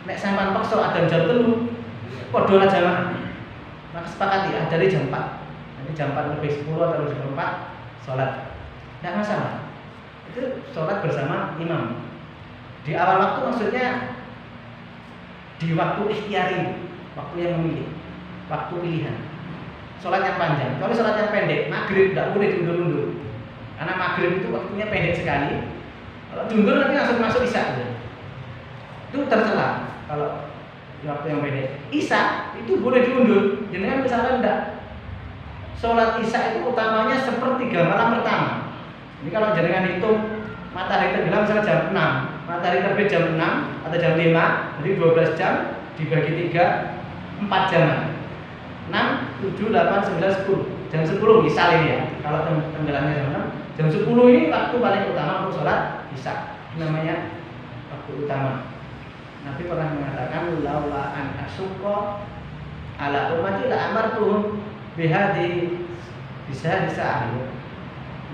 S1: nek sampean paksa adzan jam 3, padha lah jamaah. Maka sepakati dari jam 4. Nanti jam 4 lebih 10 atau jam 4 sholat. Tidak masalah. Itu sholat bersama imam. Di awal waktu maksudnya di waktu ikhtiari, waktu yang memilih, waktu pilihan. Sholat yang panjang. Kalau sholat yang pendek, maghrib tidak boleh diundur-undur. Karena maghrib itu waktunya pendek sekali. Kalau diundur nanti langsung masuk isya. Itu tercela. Kalau waktu yang pendek. Isya itu boleh diundur. Jangan misalkan tidak. Sholat isya itu utamanya sepertiga malam pertama. Ini kalau jenengan hitung matahari tenggelam misalnya jam 6, matahari terbit jam 6 atau jam 5, jadi 12 jam dibagi 3, 4 jam. 6, 7, 8, 9, 10. Jam 10 misal ini ya. Kalau tenggelamnya jam 6, jam 10 ini waktu paling utama untuk sholat isya. Namanya waktu utama. Nabi pernah mengatakan laula an asyqa ala ummati la amartuhum bihadi bisa disa'ali.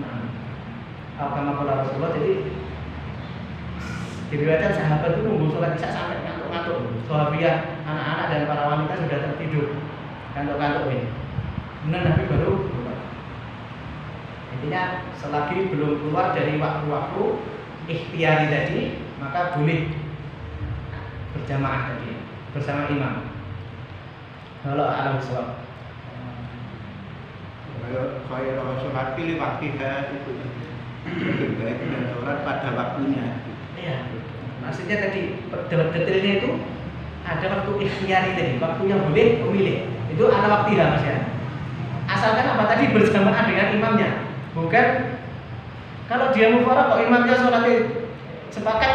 S1: Nah, kama qala Rasulullah, jadi diriwayatkan sahabat itu nunggu sholat isya sampai ngantuk-ngantuk. Sahabiah, anak-anak dan para wanita sudah tertidur. Kantuk-kantuk ini. Kemudian Nabi baru keluar. Intinya selagi belum keluar dari waktu-waktu ikhtiari tadi, maka boleh berjamaah tadi bersama imam. Kalau alam sholat.
S4: Kalau sholat pilih waktinya itu lebih baik dan sholat pada waktunya.
S1: Iya. Maksudnya tadi detailnya itu ada waktu ikhtiari tadi, waktunya boleh memilih. Itu ada waktu ya mas ya. Asalkan apa tadi berjamaah dengan imamnya, bukan kalau dia mufaraq kok imamnya sholatnya sepakat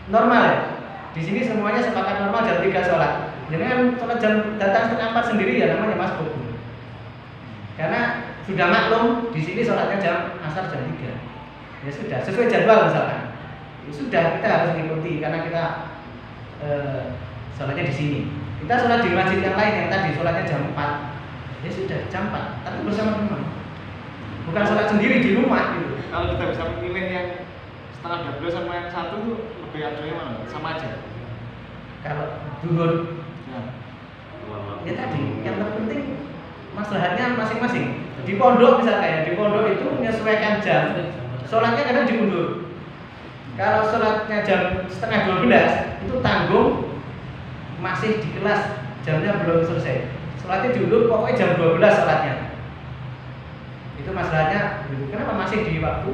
S1: normal ya. Di sini semuanya sepakat normal jam 3 sholat. Jadi kan sholat jam datang setengah 4 sendiri ya namanya masbuk. Karena sudah maklum di sini sholatnya jam asar jam 3. Ya sudah sesuai jadwal misalkan. Ya sudah kita harus mengikuti karena kita sholatnya di sini. Kita sholat di masjid yang lain yang tadi sholatnya jam 4. Ya sudah jam 4, tapi bersama imam. Bukan sholat sendiri di rumah gitu.
S4: Kalau kita bisa memilih yang setengah 12 sama yang 1 tuh lebih adanya mana? Sama aja.
S1: Kalau duhur
S4: Ya.
S1: ya tadi yang terpenting maslahatnya masing-masing. Di pondok misalnya ya, di pondok itu menyesuaikan jam. Sholatnya kadang diundur. Kalau sholatnya jam setengah 12 itu tanggung masih di kelas, jamnya belum selesai. Sholatnya diundur, pokoknya jam 12 sholatnya. Itu masalahnya. Kenapa masih di waktu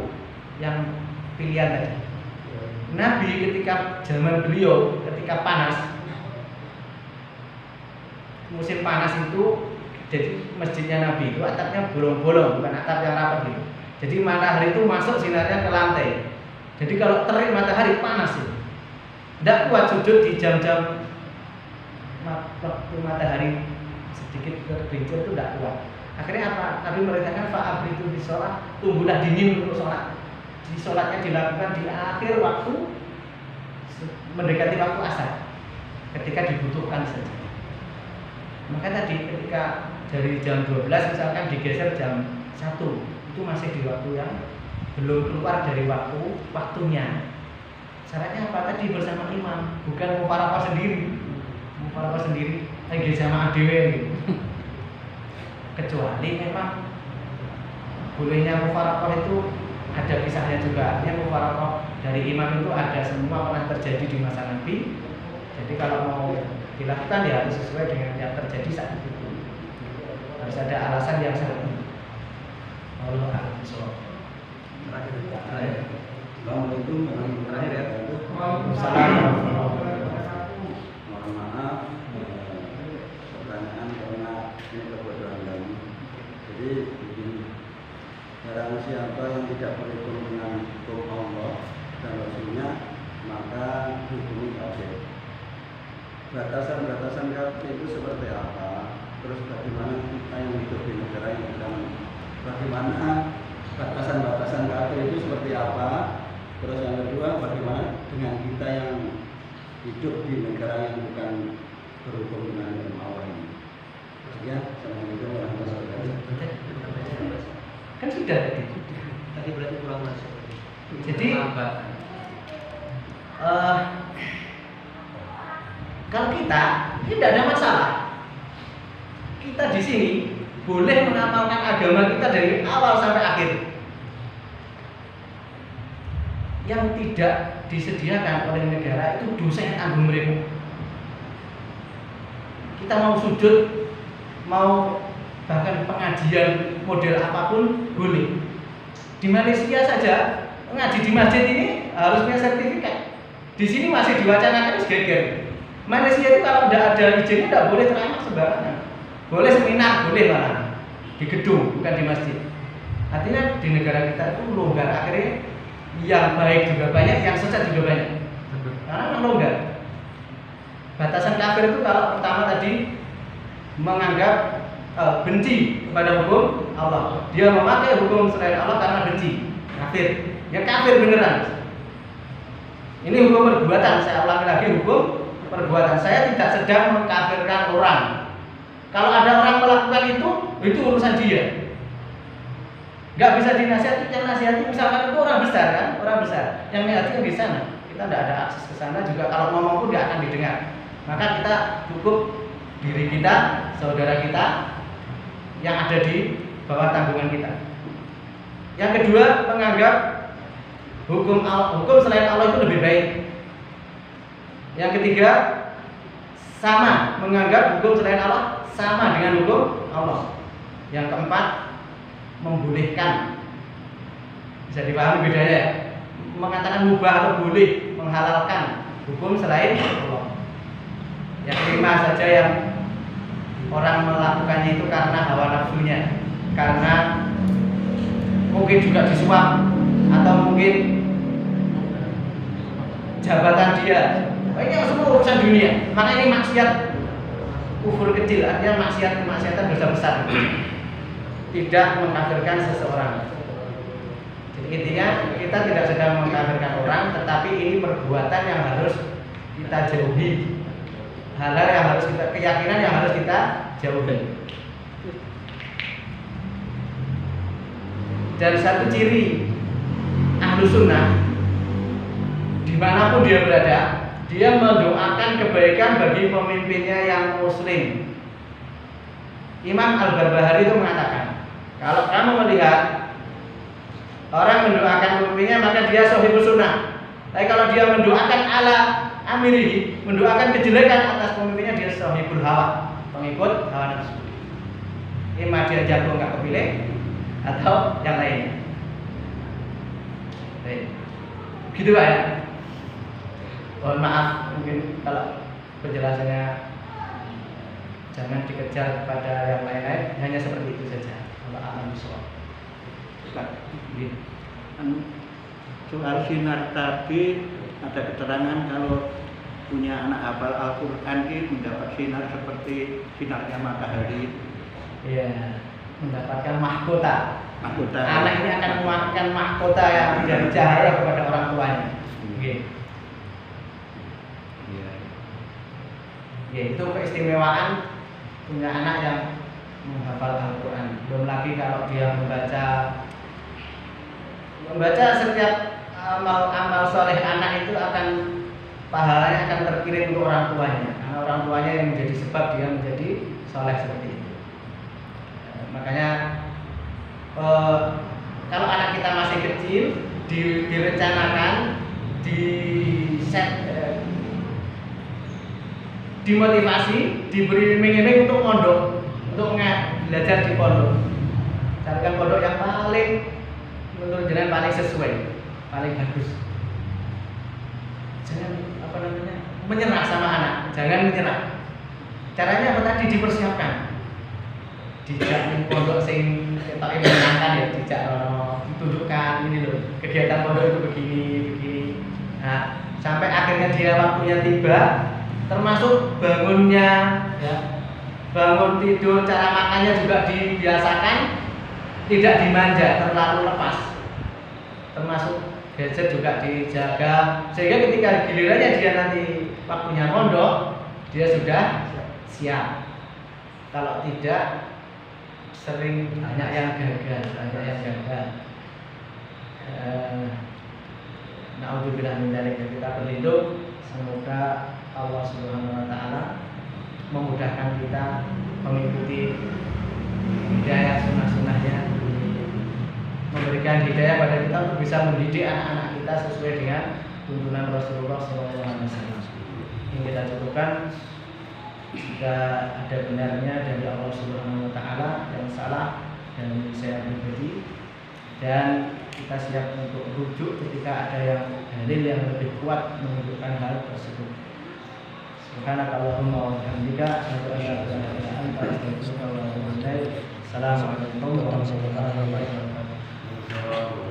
S1: yang pilihan tadi? Nabi ketika zaman beliau, ketika panas, musim panas itu, jadi masjidnya Nabi itu atapnya bolong-bolong, bukan atap yang rapat gitu. Jadi matahari itu masuk sinarnya ke lantai. Jadi kalau terik matahari panas itu. Tidak kuat sujud di jam-jam waktu matahari sedikit tergelincir itu tidak kuat. Akhirnya apa? Nabi merintahkan fa'abritu di sholat, tunggulah dingin untuk sholat. Di sholatnya dilakukan di akhir waktu mendekati waktu asar, ketika dibutuhkan saja. Maka tadi ketika dari jam 12 misalkan digeser jam 1, itu masih di waktu yang belum keluar dari waktunya. Syaratnya apa? Tadi bersama imam, bukan mufaraqah sendiri. Mufaraqah sendiri, lagi sama adewe gitu. Kecuali memang bolehnya mufaraqah itu ada kisahnya juga. Artinya mufaraqah dari imam itu ada semua pernah terjadi di masa Nabi. Jadi kalau mau dilakukan ya harus sesuai dengan yang terjadi saat itu. Harus ada alasan yang syar'i. Allah a'lam bishawab. Terakhir.
S5: Assalamualaikum
S1: Terakhir ya.
S5: Waalaikumsalam. Mohon maaf pertanyaan karena ini kebodohan kami. Jadi begini, barang siapa yang tidak berhukum dengan hukum Allah dan Rasulnya maka hukumnya kafir. batasan-batasan kafir itu seperti apa, terus bagaimana kita yang hidup di negara yang sedang, bagaimana batasan-batasan kafir itu seperti apa, terus yang kedua bagaimana dengan kita yang hidup di negara yang bukan berhukum dengan agama Allah ini. Ya, assalamualaikum warahmatullahi wabarakatuh.
S1: Kan sudah tadi berarti kurang masuk. Jadi kalau kita tidak ada masalah. Kita di sini boleh mengamalkan agama kita dari awal sampai akhir. Yang tidak disediakan oleh negara itu dosa yang tanggung mereka. Kita mau sujud, mau bahkan pengajian model apapun boleh. Di Malaysia saja ngaji di masjid ini harus punya sertifikat. Di sini masih diwacanakan segeger. Malaysia itu kalau tidak ada izinnya tidak boleh ceramah sembarangan. Boleh seminar, boleh malah di gedung, bukan di masjid. Artinya di negara kita itu longgar, akhirnya yang baik juga banyak, yang sesat juga banyak. Karena memang longgar. Batasan kafir itu kalau pertama tadi menganggap benci kepada hukum Allah. Dia memakai hukum selain Allah karena benci. Kafir. Ya kafir beneran. Ini hukum perbuatan. Saya ulangi lagi, hukum perbuatan. Saya tidak sedang mengkafirkan orang. Kalau ada orang melakukan itu urusan dia. Gak bisa dinasihati, yang nasihati misalkan itu orang besar kan, orang besar. Yang nasihati di sana. Kita tidak ada akses ke sana juga. Kalau ngomong pun tidak akan didengar. Maka kita cukup diri kita, saudara kita yang ada di bawah tanggungan kita. Yang kedua, menganggap hukum selain Allah itu lebih baik. Yang ketiga, sama menganggap hukum selain Allah sama dengan hukum Allah. Yang keempat, membolehkan. Bisa dipahami bedanya ya? Mengatakan mubah atau boleh, menghalalkan hukum selain Allah. Yang kelima saja yang orang melakukannya itu karena hawa nafsunya, karena mungkin juga disuap atau mungkin jabatan dia. Ini semua urusan dunia. Maka ini maksiat kufur kecil, artinya kemaksiatan dosa besar. Tidak mengkafirkan seseorang. Jadi intinya kita tidak sedang mengkafirkan orang, tetapi ini perbuatan yang harus kita jauhi. Hal-hal yang harus kita, keyakinan yang harus kita jauhi. Dan satu ciri ahlu sunnah, dimanapun dia berada, dia mendoakan kebaikan bagi pemimpinnya yang muslim. Imam Al-Barbahari itu mengatakan, kalau kamu melihat orang mendoakan pemimpinnya, maka dia sahibul sunnah. Tapi kalau dia mendoakan ala amirihi, mendoakan kejelekan atas pemimpinnya, dia sahibul hawa, pengikut hawa nafsu. Imam dia jago nggak kepilih atau yang lainnya. Baik. Gitu Pak ya. Mohon maaf mungkin kalau penjelasannya jangan dikejar kepada yang lain-lain, hanya seperti itu saja. Allah a'lam bishawab.
S4: Soal sinar tadi ada keterangan kalau punya anak hafal Al-Quran ini mendapat sinar seperti sinarnya matahari.
S1: Iya, mendapatkan mahkota.
S4: Mahkota.
S1: Anak ini akan mendapatkan mahkota yang menjadi cahaya kepada orang tuanya. Ya, itu keistimewaan punya anak yang menghafal Al-Quran. Belum lagi kalau dia membaca setiap amal soleh anak itu akan pahalanya akan terkirim untuk orang tuanya, karena orang tuanya yang menjadi sebab dia menjadi soleh seperti itu. Makanya kalau anak kita masih kecil direncanakan, dimotivasi, diberi iming-iming untuk mondok, untuk belajar di pondok. Carikan pondok yang paling menurut jenengan paling sesuai, paling bagus. Jangan menyerah sama anak, jangan menyerah. Caranya apa tadi? Dipersiapkan. Dijak pondok sing ketok menyenangkan ya, dijak ditunjukkan ini loh, kegiatan pondok itu begini. Nah, sampai akhirnya dia waktunya tiba, termasuk bangunnya, ya, bangun tidur, cara makannya juga dibiasakan, tidak dimanja, terlalu lepas. Termasuk gadget juga dijaga, sehingga ketika gilirannya dia nanti waktunya mondok, dia sudah siap. Kalau tidak, sering banyak yang gagal, Na'udzubillah min dzalik. Kita berlindung, semoga Allah Subhanahu wa taala memudahkan kita mengikuti hidayah sunnah-sunnahnya, memberikan hidayah pada kita untuk bisa mendidik anak-anak kita sesuai dengan tuntunan Rasulullah SAW. Ini kita cukupkan. Jika ada benarnya dari Allah Subhanahu wa taala, yang salah dari saya pribadi, dan kita siap untuk rujuk ketika ada yang dalil yang lebih kuat menunjukkan hal tersebut. Subhanakallahumma wa bihamdika asyhadu an la ilaha illa anta astaghfiruka wa atubu ilaik. Assalamualaikum warahmatullahi wabarakatuh.